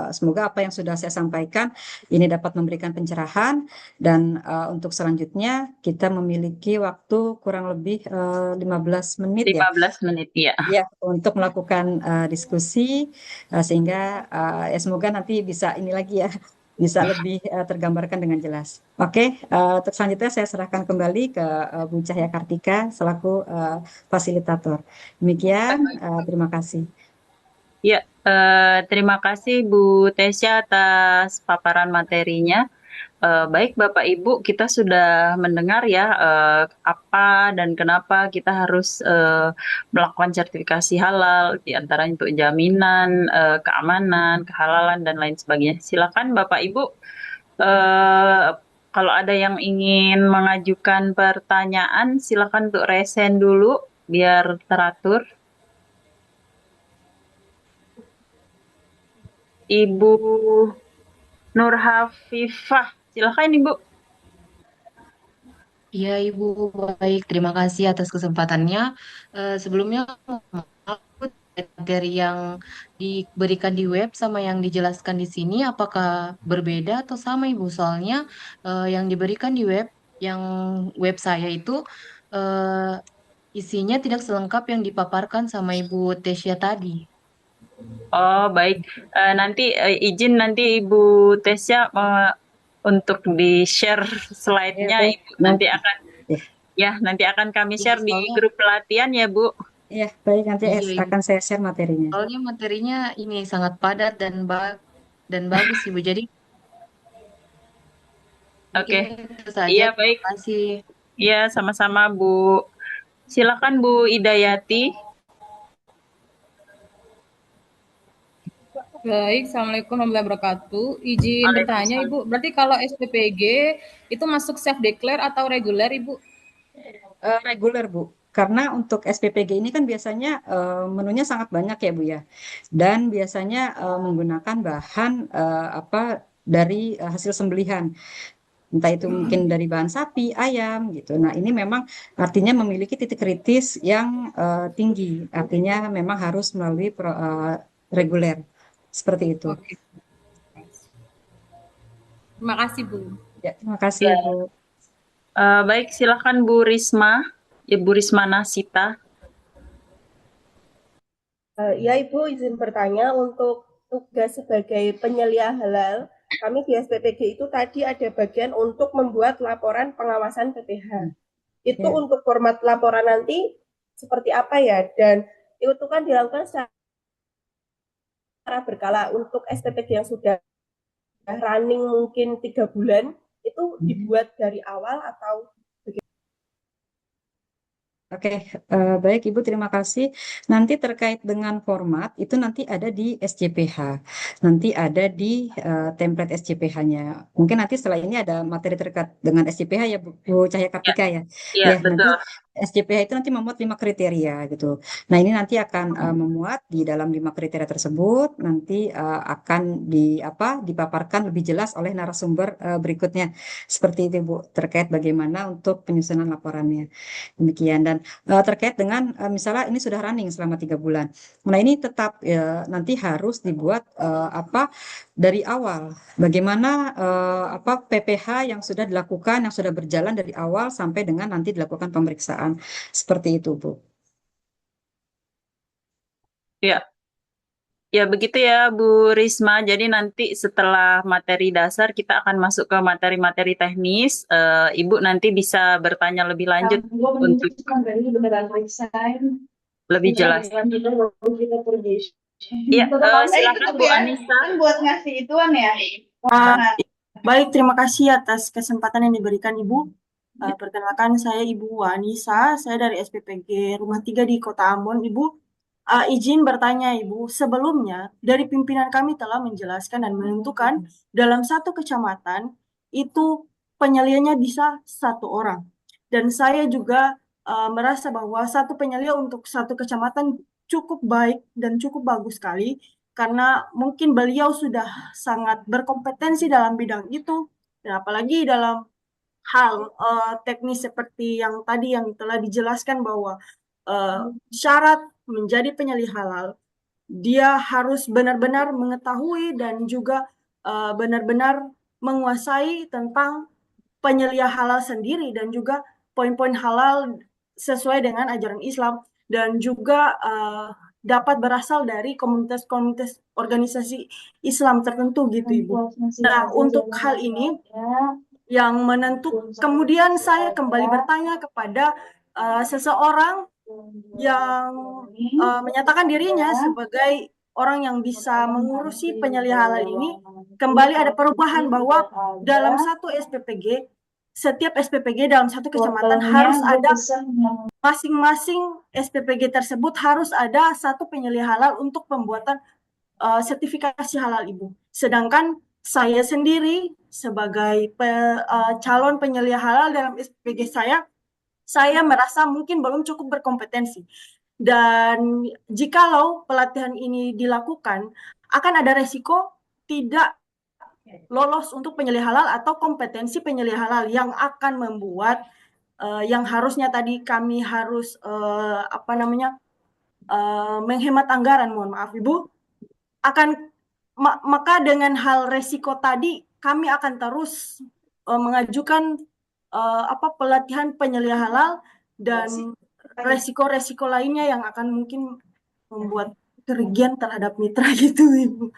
Semoga apa yang sudah saya sampaikan ini dapat memberikan pencerahan dan untuk selanjutnya kita memiliki waktu kurang lebih 15 menit ya. 15 menit ya. Ya, untuk melakukan diskusi sehingga ya semoga nanti bisa ini lagi ya, bisa lebih tergambarkan dengan jelas. Oke, untuk selanjutnya saya serahkan kembali ke Bu Cahya Kartika selaku fasilitator. Demikian, terima kasih. Ya, terima kasih Bu Tesya atas paparan materinya. Baik Bapak Ibu, kita sudah mendengar ya apa dan kenapa kita harus melakukan sertifikasi halal, di antaranya untuk jaminan, keamanan, kehalalan dan lain sebagainya. Silakan Bapak Ibu Eh, kalau ada yang ingin mengajukan pertanyaan, silakan untuk resen dulu biar teratur. Ibu Nur Hafifah, silakan Ibu. Iya, Ibu, baik. Terima kasih atas kesempatannya. Sebelumnya, maaf, materi yang diberikan di web sama yang dijelaskan di sini, apakah berbeda atau sama, Ibu? Soalnya yang diberikan di web, yang web saya itu eh, isinya tidak selengkap yang dipaparkan sama Ibu Tesya tadi. Oh, baik. Nanti izin nanti Ibu Tesya untuk di-share Ya, slide-nya baik. Ibu. Nanti Nanti, akan ya, nanti akan kami Iya, share di soalnya, grup pelatihan ya, Bu. ya, baik. Nanti iya, Ibu. akan saya share materinya. Soalnya materinya ini sangat padat dan bagus, Ibu. Jadi mungkin Oke. itu saja. Iya, Terima baik. kasih. Iya, sama-sama, Bu. Silakan Bu Idayati. Baik, Assalamualaikum warahmatullahi wabarakatuh. Izin bertanya, Waalaikumsalam. Ibu. Berarti kalau SPPG itu masuk self declare atau reguler, Ibu? Reguler, Bu. Karena untuk SPPG ini kan biasanya menunya sangat banyak ya, Bu ya. Dan biasanya menggunakan bahan apa dari hasil sembelihan. Entah itu mungkin dari bahan sapi, ayam gitu. Nah, ini memang artinya memiliki titik kritis yang tinggi. Artinya memang harus melalui reguler. Seperti itu. Oke. Terima kasih, Bu. Ya, terima kasih, Ya. Bu. Baik, silakan Bu Risma. Ibu Risma Nasita. Ya Ibu izin bertanya untuk tugas sebagai penyelia halal, kami di SPPG itu tadi ada bagian untuk membuat laporan pengawasan PPH. Itu Ya. untuk format laporan nanti seperti apa ya? Dan itu kan dilakukan secara berkala untuk SPPG yang sudah running mungkin 3 bulan, itu dibuat dari awal atau Oke, baik Ibu, terima kasih. Nanti terkait dengan format itu nanti ada di SJPH, nanti ada di template SJPH-nya. Mungkin nanti setelah ini ada materi terkait dengan SJPH ya Bu Cahya Ya, Kartika ya. ya, Ya, nanti betul. SJPH itu nanti memuat 5 kriteria gitu. Nah, ini nanti akan memuat di dalam 5 kriteria tersebut, nanti akan dipaparkan lebih jelas oleh narasumber berikutnya. Seperti itu Bu, terkait bagaimana untuk penyusunan laporannya. Demikian dan terkait dengan misalnya ini sudah running selama 3 bulan. Nah ini tetap nanti harus dibuat dari awal. Bagaimana PPH yang sudah dilakukan, yang sudah berjalan dari awal sampai dengan nanti dilakukan pemeriksaan. Seperti itu, Bu. Ya, ya begitu ya Bu Risma. Jadi nanti setelah materi dasar kita akan masuk ke materi-materi teknis. Ibu nanti bisa bertanya lebih lanjut untuk lebih jelas. Ya, silakan Bu Anissa. Kan buat ngasih ituan ya. Nah, baik, terima kasih atas kesempatan yang diberikan Ibu. Perkenalkan saya Ibu Anissa, saya dari SPPG Rumah 3 di Kota Ambon. Ibu, izin bertanya Ibu, sebelumnya dari pimpinan kami telah menjelaskan dan menentukan dalam satu kecamatan itu penyelianya bisa 1 orang. Dan saya juga merasa bahwa satu penyelia untuk satu kecamatan cukup baik dan cukup bagus sekali karena mungkin beliau sudah sangat berkompetensi dalam bidang itu dan apalagi dalam hal teknis seperti yang tadi yang telah dijelaskan bahwa syarat menjadi penyelia halal dia harus benar-benar mengetahui dan juga benar-benar menguasai tentang penyelia halal sendiri dan juga poin-poin halal sesuai dengan ajaran Islam dan juga dapat berasal dari komunitas-komunitas organisasi Islam tertentu gitu Ibu. Nah, untuk hal ini yang menentukan kemudian saya kembali bertanya kepada seseorang yang menyatakan dirinya sebagai orang yang bisa mengurusi penyelia halal ini, kembali ada perubahan bahwa dalam satu SPPG, setiap SPPG dalam satu kecamatan harus ada masing-masing SPPG tersebut harus ada satu penyelia halal untuk pembuatan sertifikasi halal Ibu. Sedangkan saya sendiri sebagai calon penyelia halal dalam SPPG saya merasa mungkin belum cukup berkompetensi. Dan jikalau pelatihan ini dilakukan, akan ada resiko tidak lolos untuk penyelia halal atau kompetensi penyelia halal yang akan membuat yang harusnya tadi kami harus menghemat anggaran, mohon maaf Ibu, maka dengan hal resiko tadi kami akan terus mengajukan pelatihan penyelia halal dan resiko-resiko lainnya yang akan mungkin membuat kerugian terhadap mitra gitu Ibu.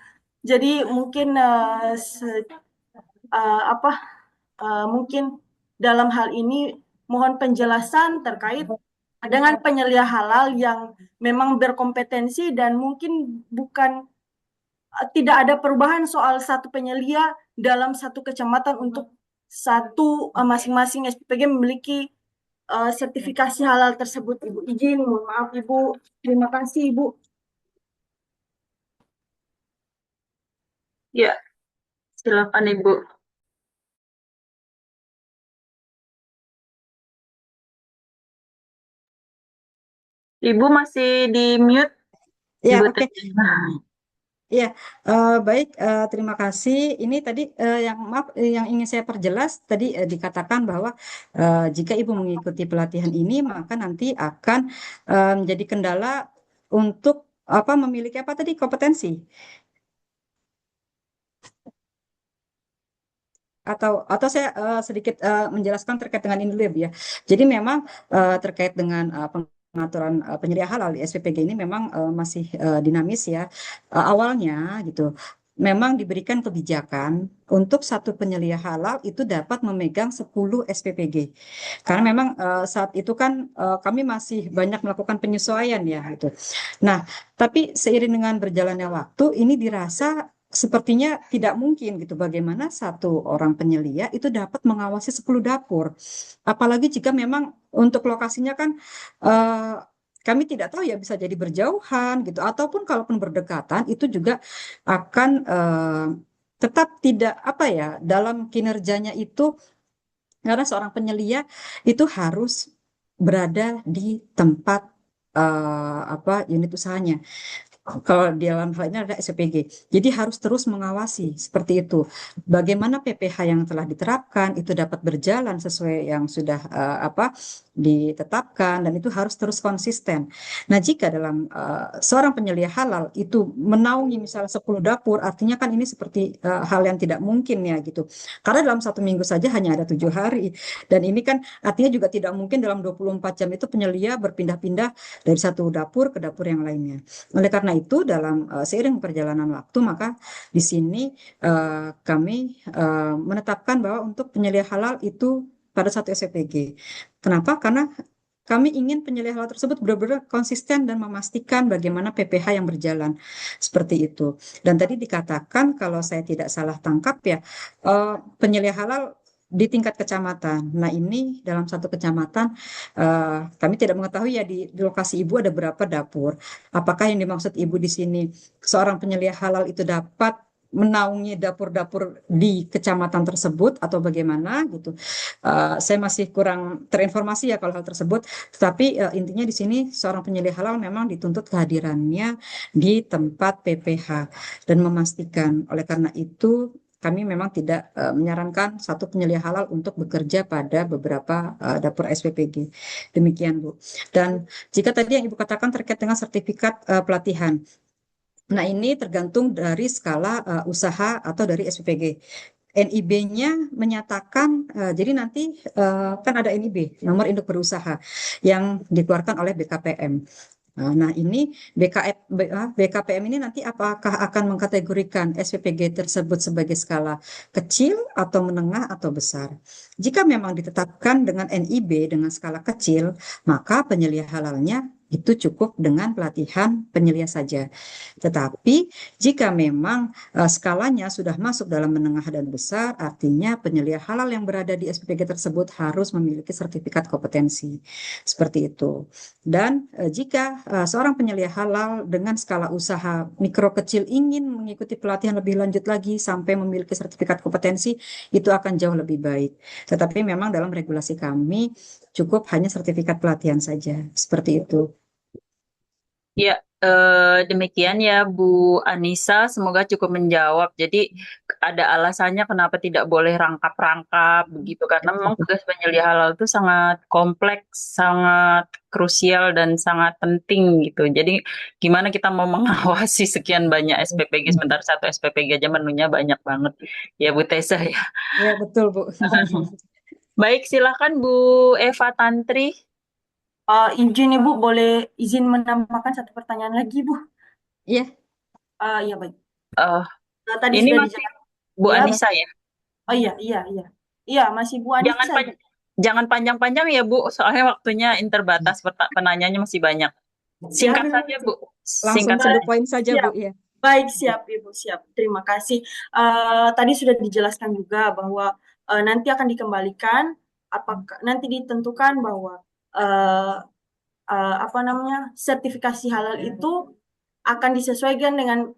Jadi mungkin mungkin dalam hal ini mohon penjelasan terkait dengan penyelia halal yang memang berkompetensi dan mungkin tidak ada perubahan soal satu penyelia dalam satu kecamatan untuk satu masing-masing SPPG memiliki sertifikasi halal tersebut. Ibu izin, mohon maaf Ibu. Terima kasih Ibu. Ya, silakan Ibu. Ibu masih di mute. Ya, Ibu oke. Ya, baik. Terima kasih. Ini tadi yang ingin saya perjelas tadi dikatakan bahwa jika Ibu mengikuti pelatihan ini maka nanti akan menjadi kendala untuk memiliki apa tadi kompetensi atau saya sedikit menjelaskan terkait dengan ini dulu ya. Jadi memang terkait dengan pengaturan penyelia halal di SPPG ini memang masih dinamis ya. Awalnya gitu. Memang diberikan kebijakan untuk satu penyelia halal itu dapat memegang 10 SPPG. Karena memang saat itu kan kami masih banyak melakukan penyesuaian ya gitu. Nah, tapi seiring dengan berjalannya waktu ini dirasa sepertinya tidak mungkin gitu bagaimana satu orang penyelia itu dapat mengawasi 10 dapur. Apalagi jika memang untuk lokasinya kan kami tidak tahu ya bisa jadi berjauhan gitu ataupun kalaupun berdekatan itu juga akan tetap tidak dalam kinerjanya itu karena seorang penyelia itu harus berada di tempat unit usahanya. Kalau di dalam hal ini ada SPG. Jadi harus terus mengawasi seperti itu. Bagaimana PPH yang telah diterapkan itu dapat berjalan sesuai yang sudah ditetapkan dan itu harus terus konsisten. Nah, jika dalam seorang penyelia halal itu menaungi misalnya 10 dapur, artinya kan ini seperti hal yang tidak mungkin ya gitu. Karena dalam 1 minggu saja hanya ada 7 hari. Dan ini kan artinya juga tidak mungkin dalam 24 jam itu penyelia berpindah-pindah dari satu dapur ke dapur yang lainnya. Oleh karena itu dalam seiring perjalanan waktu maka di sini kami menetapkan bahwa untuk penyelia halal itu pada satu SPPG. Kenapa? Karena kami ingin penyelia halal tersebut benar-benar konsisten dan memastikan bagaimana PPH yang berjalan seperti itu. Dan tadi dikatakan kalau saya tidak salah tangkap ya penyelia halal di tingkat kecamatan. Nah, ini dalam satu kecamatan kami tidak mengetahui ya di lokasi Ibu ada berapa dapur. Apakah yang dimaksud Ibu di sini seorang penyelia halal itu dapat menaungi dapur-dapur di kecamatan tersebut atau bagaimana gitu. Saya masih kurang terinformasi ya kalau hal tersebut. Tetapi intinya di sini seorang penyelia halal memang dituntut kehadirannya di tempat PPH dan memastikan. Oleh karena itu kami memang tidak menyarankan satu penyelia halal untuk bekerja pada beberapa dapur SPPG. Demikian, Bu. Dan jika tadi yang Ibu katakan terkait dengan sertifikat pelatihan. Nah, ini tergantung dari skala usaha atau dari SPPG. NIB-nya menyatakan, jadi nanti kan ada NIB, nomor induk berusaha, yang dikeluarkan oleh BKPM. Nah, ini BKPM ini nanti apakah akan mengkategorikan SPPG tersebut sebagai skala kecil atau menengah atau besar? Jika memang ditetapkan dengan NIB dengan skala kecil, maka penyelia halalnya Itu cukup dengan pelatihan penyelia saja. Tetapi jika memang skalanya sudah masuk dalam menengah dan besar, artinya penyelia halal yang berada di SPPG tersebut harus memiliki sertifikat kompetensi. Seperti itu. Dan jika seorang penyelia halal dengan skala usaha mikro kecil ingin mengikuti pelatihan lebih lanjut lagi sampai memiliki sertifikat kompetensi, itu akan jauh lebih baik. Tetapi memang dalam regulasi kami cukup hanya sertifikat pelatihan saja. Seperti itu. Ya, demikian ya Bu Anissa, semoga cukup menjawab. Jadi ada alasannya kenapa tidak boleh rangkap-rangkap begitu, karena memang tugas penyelia halal itu sangat kompleks, sangat krusial dan sangat penting gitu. Jadi gimana kita mau mengawasi sekian banyak SPPG, sebentar satu SPPG aja menunya banyak banget. Ya Bu Tessa ya. Ya, betul, Bu. Baik, silakan Bu Eva Tantri. Izin Ibu, boleh izin menambahkan satu pertanyaan lagi, Bu? Iya, Iya, baik. Eh, Tadi ini sudah masih dijelaskan. Bu Ya, Anissa ya. oh iya, iya, iya. Iya, masih Bu Jangan Anissa. jangan panjang-panjang ya Bu, soalnya waktunya terbatas, penanyanya masih banyak. Singkat Ya, saja Bu, langsung singkat to the saja. point saja, Bu. siap. Ya. Baik, siap Ibu, siap. Terima kasih. Tadi sudah dijelaskan juga bahwa nanti akan dikembalikan, apakah nanti ditentukan bahwa apa namanya sertifikasi halal itu akan disesuaikan dengan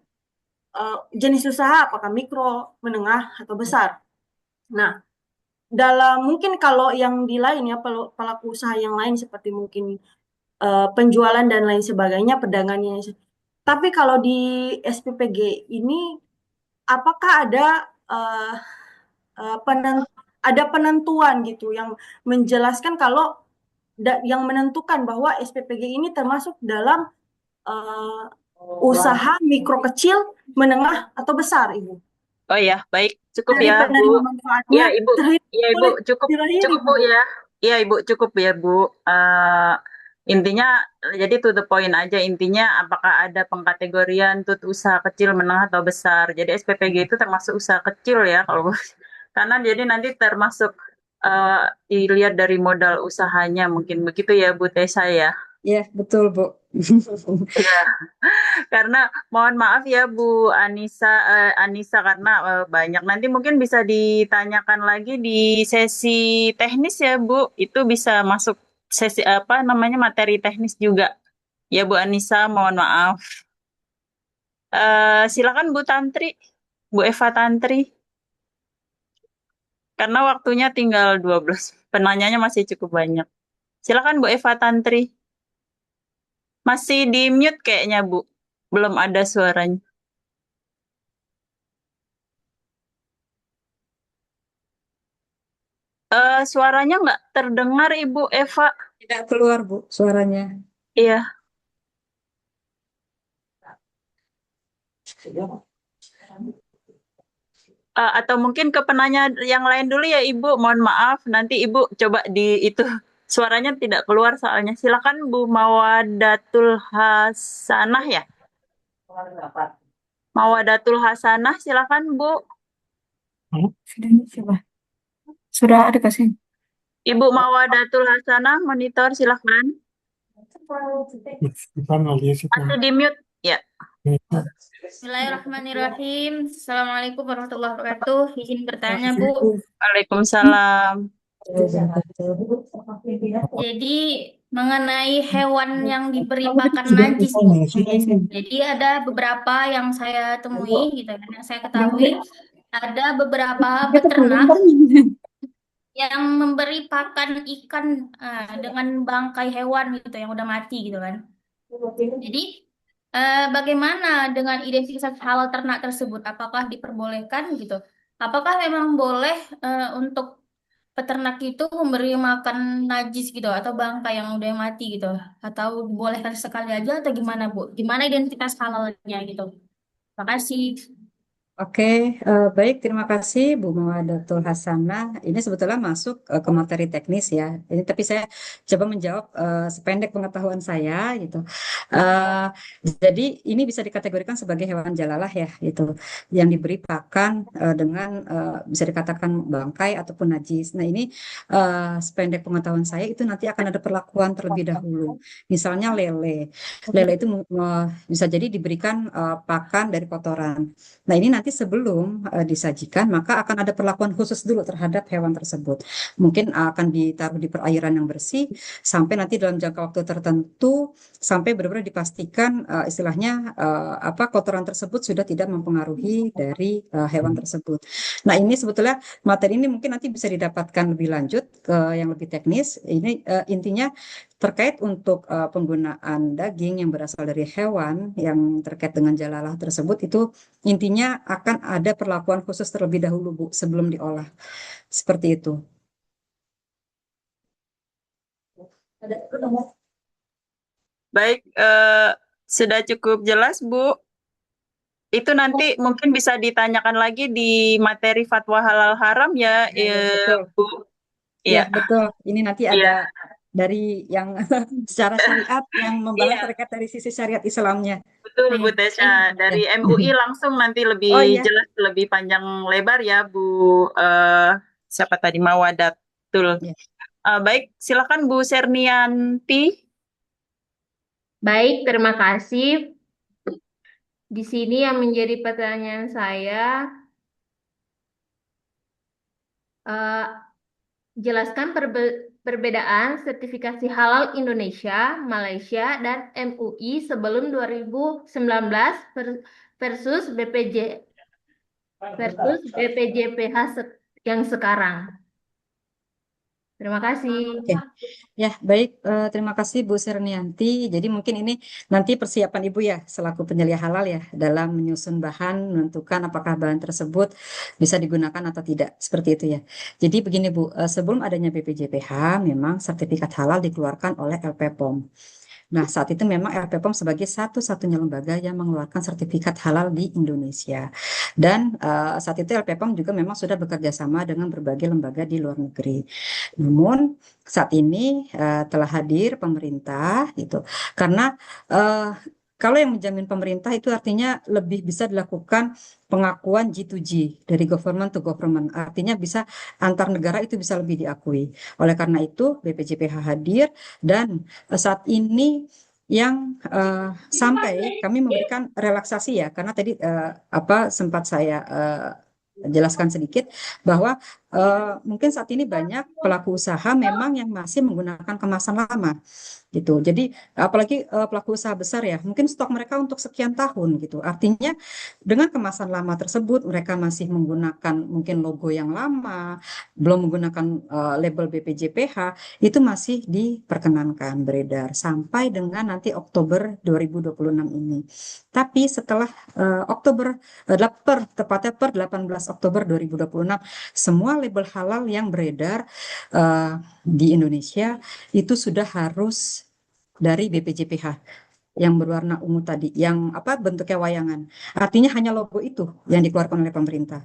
jenis usaha, apakah mikro, menengah, atau besar. Nah, mungkin kalau yang di lain ya pelaku usaha yang lain seperti mungkin penjualan dan lain sebagainya, pedagangannya. Tapi kalau di SPPG ini, apakah uh, ada penentuan gitu yang menjelaskan kalau yang menentukan bahwa SPPG ini termasuk dalam uh, usaha mikro kecil, menengah atau besar, Ibu? Oh ya, baik, cukup Dari ya penerima Bu. manfaatnya Ya Ibu, ya Ibu, boleh cukup dilayani, cukup Bu Bu. ya. Ya Ibu, cukup ya Bu. Intinya jadi to the point aja, intinya apakah ada pengkategorian usaha kecil, menengah atau besar. Jadi SPPG itu termasuk usaha kecil ya kalau karena jadi nanti termasuk dilihat dari modal usahanya, mungkin begitu ya Bu Tessa ya. Ya, betul, Bu. Ya, karena mohon maaf ya Bu Anissa karena banyak nanti mungkin bisa ditanyakan lagi di sesi teknis ya Bu. Itu bisa masuk sesi apa namanya materi teknis juga. Ya Bu Anissa, mohon maaf. Silakan Bu Tantri, Bu Eva Tantri. Karena waktunya tinggal 12. Penanyanya masih cukup banyak. Silakan Bu Eva Tantri. Masih di mute kayaknya Bu. Belum ada suaranya. Suaranya nggak terdengar Ibu Eva. Tidak keluar, Bu, suaranya. Iya. Atau mungkin ke penanya yang lain dulu ya Ibu. Mohon maaf, nanti Ibu coba di itu suaranya tidak keluar soalnya. Silakan Bu Mawadatul Hasanah ya. Mawadatul Hasanah, silakan Bu. Sudah ada kasih. Ibu Mawadatul Hasanah, monitor silakan. Masih di mute ya. Bismillahirrahmanirrahim. Assalamualaikum warahmatullahi wabarakatuh. Izin bertanya, Bu. Waalaikumsalam. Jadi mengenai hewan yang diberi pakan najis, Bu. Jadi ada beberapa yang saya temui, gitu kan, yang saya ketahui, ada beberapa peternak yang memberi pakan ikan dengan bangkai hewan gitu yang udah mati gitu kan. Jadi bagaimana dengan identifikasi halal ternak tersebut? Apakah diperbolehkan gitu? Apakah memang boleh untuk peternak itu memberi makan najis gitu atau bangkai yang udah mati gitu? Atau dibolehkan sekali aja atau gimana, Bu? Gimana identitas halalnya gitu? Terima kasih. Oke, baik, terima kasih Bu Mawadatul Hasanah. Ini sebetulnya masuk ke materi teknis ya. Ini tapi saya coba menjawab sependek pengetahuan saya gitu. Eh, jadi ini bisa dikategorikan sebagai hewan jalalah ya, gitu, yang diberi pakan dengan bisa dikatakan bangkai ataupun najis. Nah ini sependek pengetahuan saya itu nanti akan ada perlakuan terlebih dahulu. Misalnya lele, lele itu bisa jadi diberikan pakan dari kotoran. Nah, ini nanti sebelum disajikan, maka akan ada perlakuan khusus dulu terhadap hewan tersebut. Mungkin akan ditaruh di perairan yang bersih sampai nanti dalam jangka waktu tertentu sampai benar-benar dipastikan istilahnya apa kotoran tersebut sudah tidak mempengaruhi dari hewan tersebut. Nah, ini sebetulnya materi ini mungkin nanti bisa didapatkan lebih lanjut ke yang lebih teknis. Ini intinya terkait untuk penggunaan daging yang berasal dari hewan yang terkait dengan jalalah tersebut itu intinya akan ada perlakuan khusus terlebih dahulu, Bu, sebelum diolah. Seperti itu. Baik, sudah cukup jelas, Bu. Itu nanti mungkin bisa ditanyakan lagi di materi fatwa halal haram ya, Betul. Bu. Ya, Iya, betul. Ini nanti iya, ada dari yang secara syariat yang membahas iya, terkait dari sisi syariat Islamnya. betul Bu Ya. Tesya. Dari MUI langsung nanti Oh lebih iya, jelas, lebih panjang lebar ya, Bu. Siapa tadi Mawadatul. ya. Baik, silakan Bu Sernianti. Baik, terima kasih. Di sini yang menjadi pertanyaan saya, eh, jelaskan perbedaan sertifikasi halal Indonesia, Malaysia, dan MUI sebelum 2019 versus BPJPH yang sekarang. Terima kasih. Oke. Ya, baik. Terima kasih Bu Sernianti. Jadi mungkin ini nanti persiapan Ibu ya, selaku penyelia halal ya, dalam menyusun bahan, menentukan apakah bahan tersebut bisa digunakan atau tidak. Seperti itu ya. Jadi begini Bu, sebelum adanya BPJPH, memang sertifikat halal dikeluarkan oleh LPPOM. Nah, saat itu memang LPPOM sebagai satu-satunya lembaga yang mengeluarkan sertifikat halal di Indonesia. Dan saat itu LPPOM juga memang sudah bekerja sama dengan berbagai lembaga di luar negeri. Namun saat ini telah hadir pemerintah gitu. Karena eh, kalau yang menjamin pemerintah itu artinya lebih bisa dilakukan pengakuan G2G dari government to government. Artinya bisa antar negara itu bisa lebih diakui. Oleh karena itu BPJPH hadir dan saat ini yang sampai kami memberikan relaksasi ya karena tadi apa sempat saya jelaskan sedikit bahwa mungkin saat ini banyak pelaku usaha memang yang masih menggunakan kemasan lama gitu. Jadi apalagi pelaku usaha besar ya, mungkin stok mereka untuk sekian tahun gitu. Artinya dengan kemasan lama tersebut mereka masih menggunakan mungkin logo yang lama, belum menggunakan label BPJPH, itu masih diperkenankan beredar sampai dengan nanti Oktober 2026 ini. Tapi setelah Oktober tepatnya per 18 Oktober 2026 semua label halal yang beredar di Indonesia itu sudah harus dari BPJPH yang berwarna ungu tadi, yang apa bentuknya wayangan. Artinya hanya logo itu yang dikeluarkan oleh pemerintah.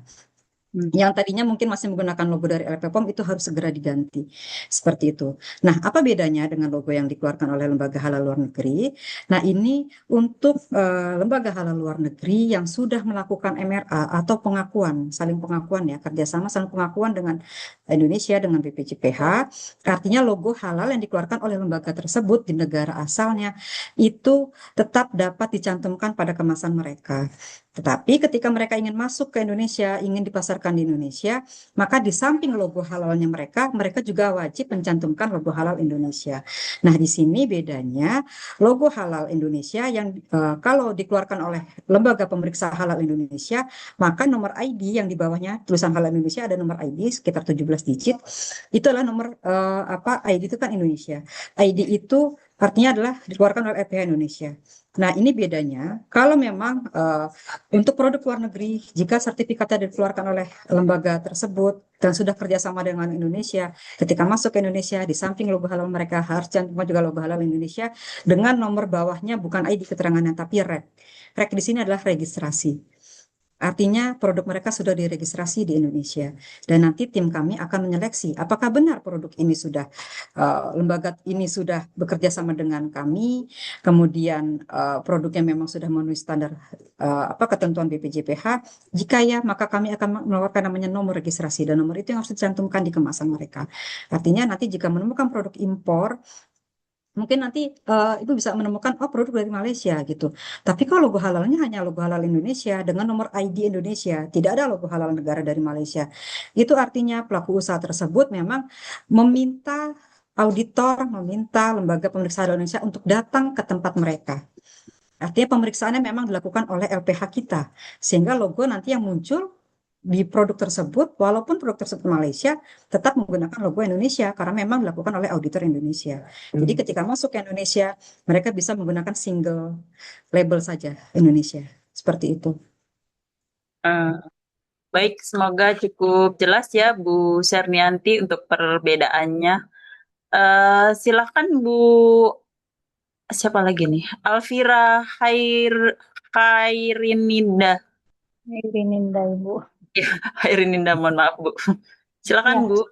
Yang tadinya mungkin masih menggunakan logo dari LPPOM itu harus segera diganti. Seperti itu. Nah, apa bedanya dengan logo yang dikeluarkan oleh lembaga halal luar negeri? Nah, ini untuk lembaga halal luar negeri yang sudah melakukan MRA atau pengakuan, saling pengakuan ya, kerjasama saling pengakuan dengan Indonesia, dengan BPJPH. Artinya logo halal yang dikeluarkan oleh lembaga tersebut di negara asalnya itu tetap dapat dicantumkan pada kemasan mereka. Tetapi ketika mereka ingin masuk ke Indonesia, ingin dipasarkan di Indonesia, maka di samping logo halalnya mereka, mereka juga wajib mencantumkan logo halal Indonesia. Nah, di sini bedanya logo halal Indonesia yang kalau dikeluarkan oleh lembaga pemeriksa halal Indonesia, maka nomor ID yang di bawahnya tulisan halal Indonesia ada nomor ID sekitar 17 digit. Itu adalah nomor apa ID itu kan Indonesia. ID itu artinya adalah dikeluarkan oleh LPH Indonesia. Nah, ini bedanya. Kalau memang untuk produk luar negeri, jika sertifikatnya dikeluarkan oleh lembaga tersebut dan sudah kerjasama dengan Indonesia, ketika masuk ke Indonesia, di samping logo halal mereka harus cantumkan juga logo halal Indonesia dengan nomor bawahnya bukan ID keterangannya, tapi REK. REK di sini adalah registrasi. Artinya produk mereka sudah diregistrasi di Indonesia dan nanti tim kami akan menyeleksi apakah benar produk ini sudah lembaga ini sudah bekerja sama dengan kami, kemudian produknya memang sudah memenuhi standar ketentuan BPJPH. Jika ya, maka kami akan mengeluarkan namanya nomor registrasi dan nomor itu yang harus dicantumkan di kemasan mereka. Artinya nanti jika menemukan produk impor mungkin nanti Ibu bisa menemukan produk dari Malaysia gitu. Tapi kalau logo halalnya hanya logo halal Indonesia dengan nomor ID Indonesia, tidak ada logo halal negara dari Malaysia. Itu artinya pelaku usaha tersebut memang meminta auditor, meminta lembaga pemeriksa halal Indonesia untuk datang ke tempat mereka. Artinya pemeriksaannya memang dilakukan oleh LPH kita, sehingga logo nanti yang muncul di produk tersebut, walaupun produk tersebut Malaysia, tetap menggunakan logo Indonesia karena memang dilakukan oleh auditor Indonesia. Jadi ketika masuk ke Indonesia, mereka bisa menggunakan single label saja Indonesia. Seperti itu. Baik, semoga cukup jelas ya Bu Sernianti untuk perbedaannya. Silakan Bu, siapa lagi nih? Alvira Khairinida. Irininda Ibu. Khairinida, mohon maaf Bu. Silakan Ya, Bu.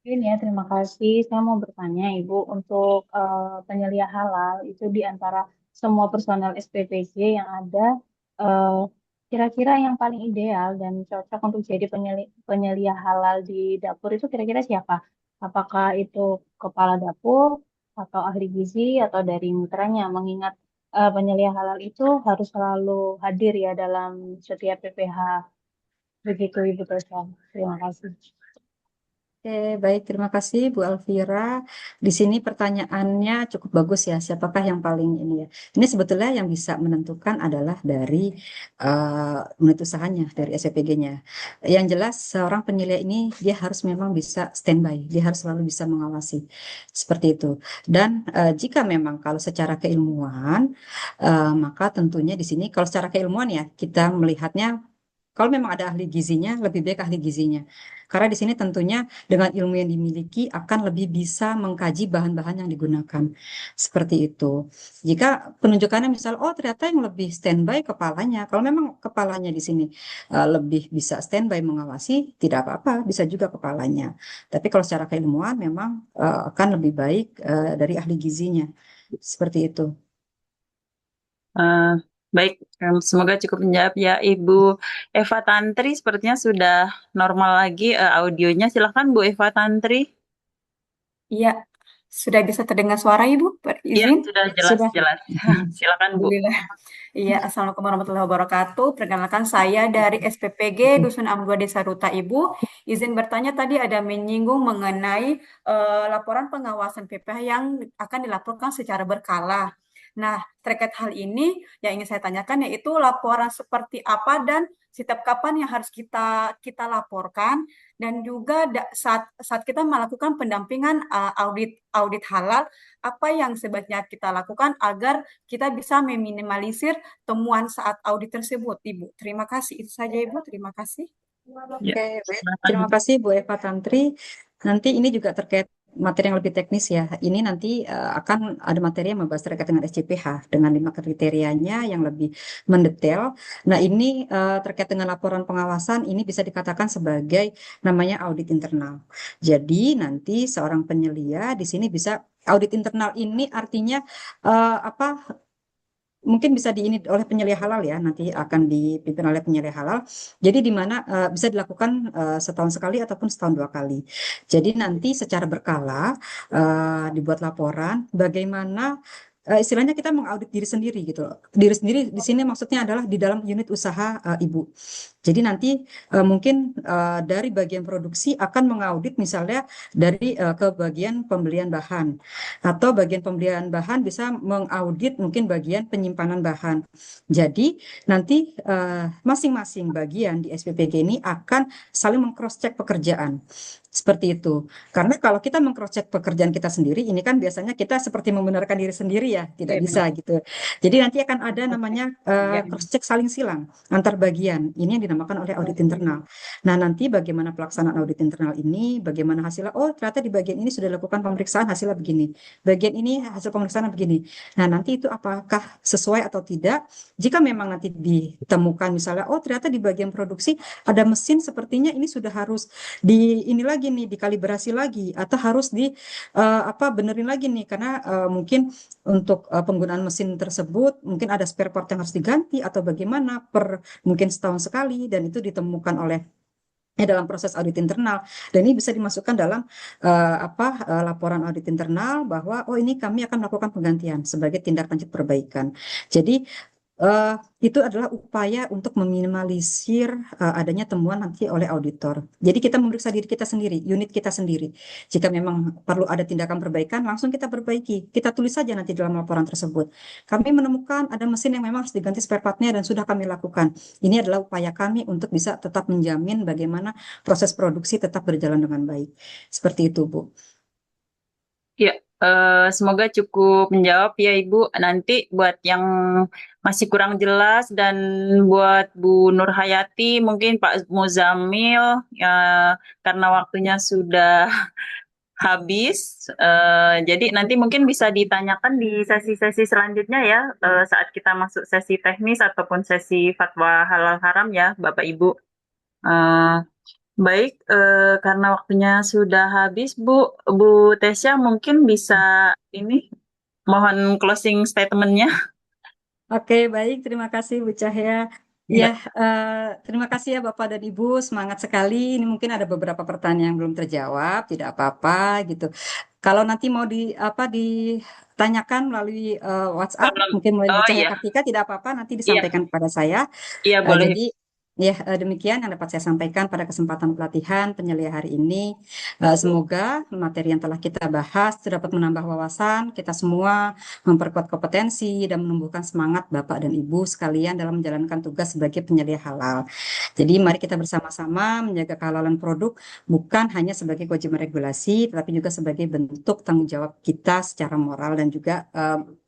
ini ya terima kasih. Saya mau bertanya Ibu untuk penyelia halal itu di antara semua personel SPPG yang ada, eh, kira-kira yang paling ideal dan cocok untuk jadi penyelia halal di dapur itu kira-kira siapa? Apakah itu kepala dapur atau ahli gizi atau dari mitranya? Mengingat penyelia halal itu harus selalu hadir ya dalam setiap PPH. Begitu Ibu Tosya. Terima kasih. Oke, baik. Terima kasih Bu Alvira. Di sini pertanyaannya cukup bagus ya. Siapakah yang paling ini ya? Ini sebetulnya yang bisa menentukan adalah dari unit usahanya, dari SPPG-nya. Yang jelas seorang penyelia ini dia harus memang bisa standby. Dia harus selalu bisa mengawasi. Seperti itu. Dan jika memang kalau secara keilmuan, maka tentunya di sini kalau secara keilmuan ya kita melihatnya kalau memang ada ahli gizinya, lebih baik ahli gizinya. Karena di sini tentunya dengan ilmu yang dimiliki akan lebih bisa mengkaji bahan-bahan yang digunakan. Seperti itu. Jika penunjukannya misal, ternyata yang lebih standby kepalanya. Kalau memang kepalanya di sini lebih bisa standby mengawasi, tidak apa-apa, bisa juga kepalanya. Tapi kalau secara keilmuan memang akan lebih baik dari ahli gizinya. Seperti itu. Baik, semoga cukup menjawab ya Ibu Eva Tantri. Sepertinya sudah normal lagi audionya. Silahkan Bu Eva Tantri. Iya, sudah bisa terdengar suara Ibu? Iya, Izin? sudah jelas-jelas. Silakan Bu. Alhamdulillah. Iya, Assalamualaikum warahmatullahi wabarakatuh. Perkenalkan saya dari SPPG Dusun Am2 Desa Ruta Ibu. Izin bertanya tadi ada menyinggung mengenai laporan pengawasan PPH yang akan dilaporkan secara berkala. Nah, terkait hal ini yang ingin saya tanyakan yaitu laporan seperti apa dan setiap kapan yang harus kita laporkan dan juga saat kita melakukan pendampingan audit halal apa yang sebaiknya kita lakukan agar kita bisa meminimalisir temuan saat audit tersebut, Ibu. Terima kasih. Itu saja, Ibu. Terima kasih. Oke, baik. Terima kasih Bu Eva Tantri. Nanti ini juga terkait materi yang lebih teknis ya. Ini nanti akan ada materi yang membahas terkait dengan SCPH dengan 5 kriterianya yang lebih mendetail. Nah, ini terkait dengan laporan pengawasan ini bisa dikatakan sebagai namanya audit internal. Jadi nanti seorang penyelia di sini bisa audit internal ini artinya mungkin bisa diini oleh penyelia halal ya, nanti akan dipimpin oleh penyelia halal. Jadi di mana bisa dilakukan setahun sekali ataupun setahun 2 kali. Jadi nanti secara berkala dibuat laporan bagaimana istilahnya kita mengaudit diri sendiri gitu loh. Diri sendiri di sini maksudnya adalah di dalam unit usaha Ibu. Jadi nanti mungkin dari bagian produksi akan mengaudit misalnya dari ke bagian pembelian bahan atau bagian pembelian bahan bisa mengaudit mungkin bagian penyimpanan bahan. Jadi nanti masing-masing bagian di SPPG ini akan saling meng-cross-check pekerjaan. Seperti itu. Karena kalau kita meng-cross-check pekerjaan kita sendiri, ini kan biasanya kita seperti membenarkan diri sendiri ya, tidak bisa gitu. Jadi nanti akan ada namanya cross-check saling silang antar bagian. Ini yang dinamakan dinamakan oleh audit internal. Nah, nanti bagaimana pelaksanaan audit internal ini, bagaimana hasilnya, oh ternyata di bagian ini sudah dilakukan pemeriksaan hasilnya begini, bagian ini hasil pemeriksaan begini. Nah, nanti itu apakah sesuai atau tidak? Jika memang nanti ditemukan misalnya, oh ternyata di bagian produksi ada mesin sepertinya ini sudah harus ini lagi nih, dikalibrasi lagi, atau harus benerin lagi nih, karena mungkin untuk penggunaan mesin tersebut mungkin ada spare part yang harus diganti atau bagaimana mungkin setahun sekali, dan itu ditemukan oleh dalam proses audit internal, dan ini bisa dimasukkan dalam laporan audit internal bahwa oh ini kami akan melakukan penggantian sebagai tindak lanjut perbaikan. Jadi itu adalah upaya untuk meminimalisir adanya temuan nanti oleh auditor. Jadi kita memeriksa diri kita sendiri, unit kita sendiri. Jika memang perlu ada tindakan perbaikan, langsung kita perbaiki. Kita tulis saja nanti dalam laporan tersebut. Kami menemukan ada mesin yang memang harus diganti spare partnya dan sudah kami lakukan. Ini adalah upaya kami untuk bisa tetap menjamin bagaimana proses produksi tetap berjalan dengan baik. Seperti itu, Bu. Ya, semoga cukup menjawab ya Ibu. Nanti buat yang masih kurang jelas dan buat Bu Nur Hayati, mungkin Pak Muzamil, karena waktunya sudah habis, jadi nanti mungkin bisa ditanyakan di sesi-sesi selanjutnya ya, saat kita masuk sesi teknis ataupun sesi fatwa halal haram ya, Bapak Ibu. Baik, karena waktunya sudah habis, Bu Tesya mungkin bisa mohon closing statement-nya. Oke, baik. Terima kasih Bu Cahya. Ya, terima kasih ya Bapak dan Ibu, semangat sekali. Ini mungkin ada beberapa pertanyaan yang belum terjawab, tidak apa-apa gitu. Kalau nanti mau ditanyakan melalui WhatsApp, mungkin melalui Bu Cahya Kartika, tidak apa-apa, nanti disampaikan kepada saya. Iya, boleh. Jadi ya, demikian yang dapat saya sampaikan pada kesempatan pelatihan penyelia hari ini. Semoga materi yang telah kita bahas dapat menambah wawasan kita semua, memperkuat kompetensi, dan menumbuhkan semangat Bapak dan Ibu sekalian dalam menjalankan tugas sebagai penyelia halal. Jadi mari kita bersama-sama menjaga kehalalan produk bukan hanya sebagai kewajiban regulasi, tetapi juga sebagai bentuk tanggung jawab kita secara moral dan juga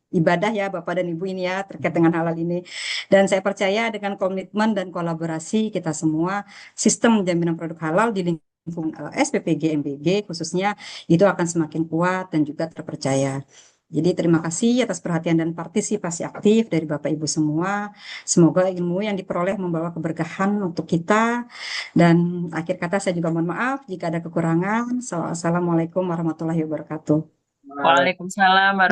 ibadah ya Bapak dan Ibu ini ya terkait dengan halal ini. Dan saya percaya dengan komitmen dan kolaborasi kita semua, sistem jaminan produk halal di lingkungan SPPG MBG khususnya itu akan semakin kuat dan juga terpercaya. Jadi terima kasih atas perhatian dan partisipasi aktif dari Bapak Ibu semua. Semoga ilmu yang diperoleh membawa keberkahan untuk kita. Dan akhir kata saya juga mohon maaf jika ada kekurangan. Assalamualaikum warahmatullahi wabarakatuh. Waalaikumsalam.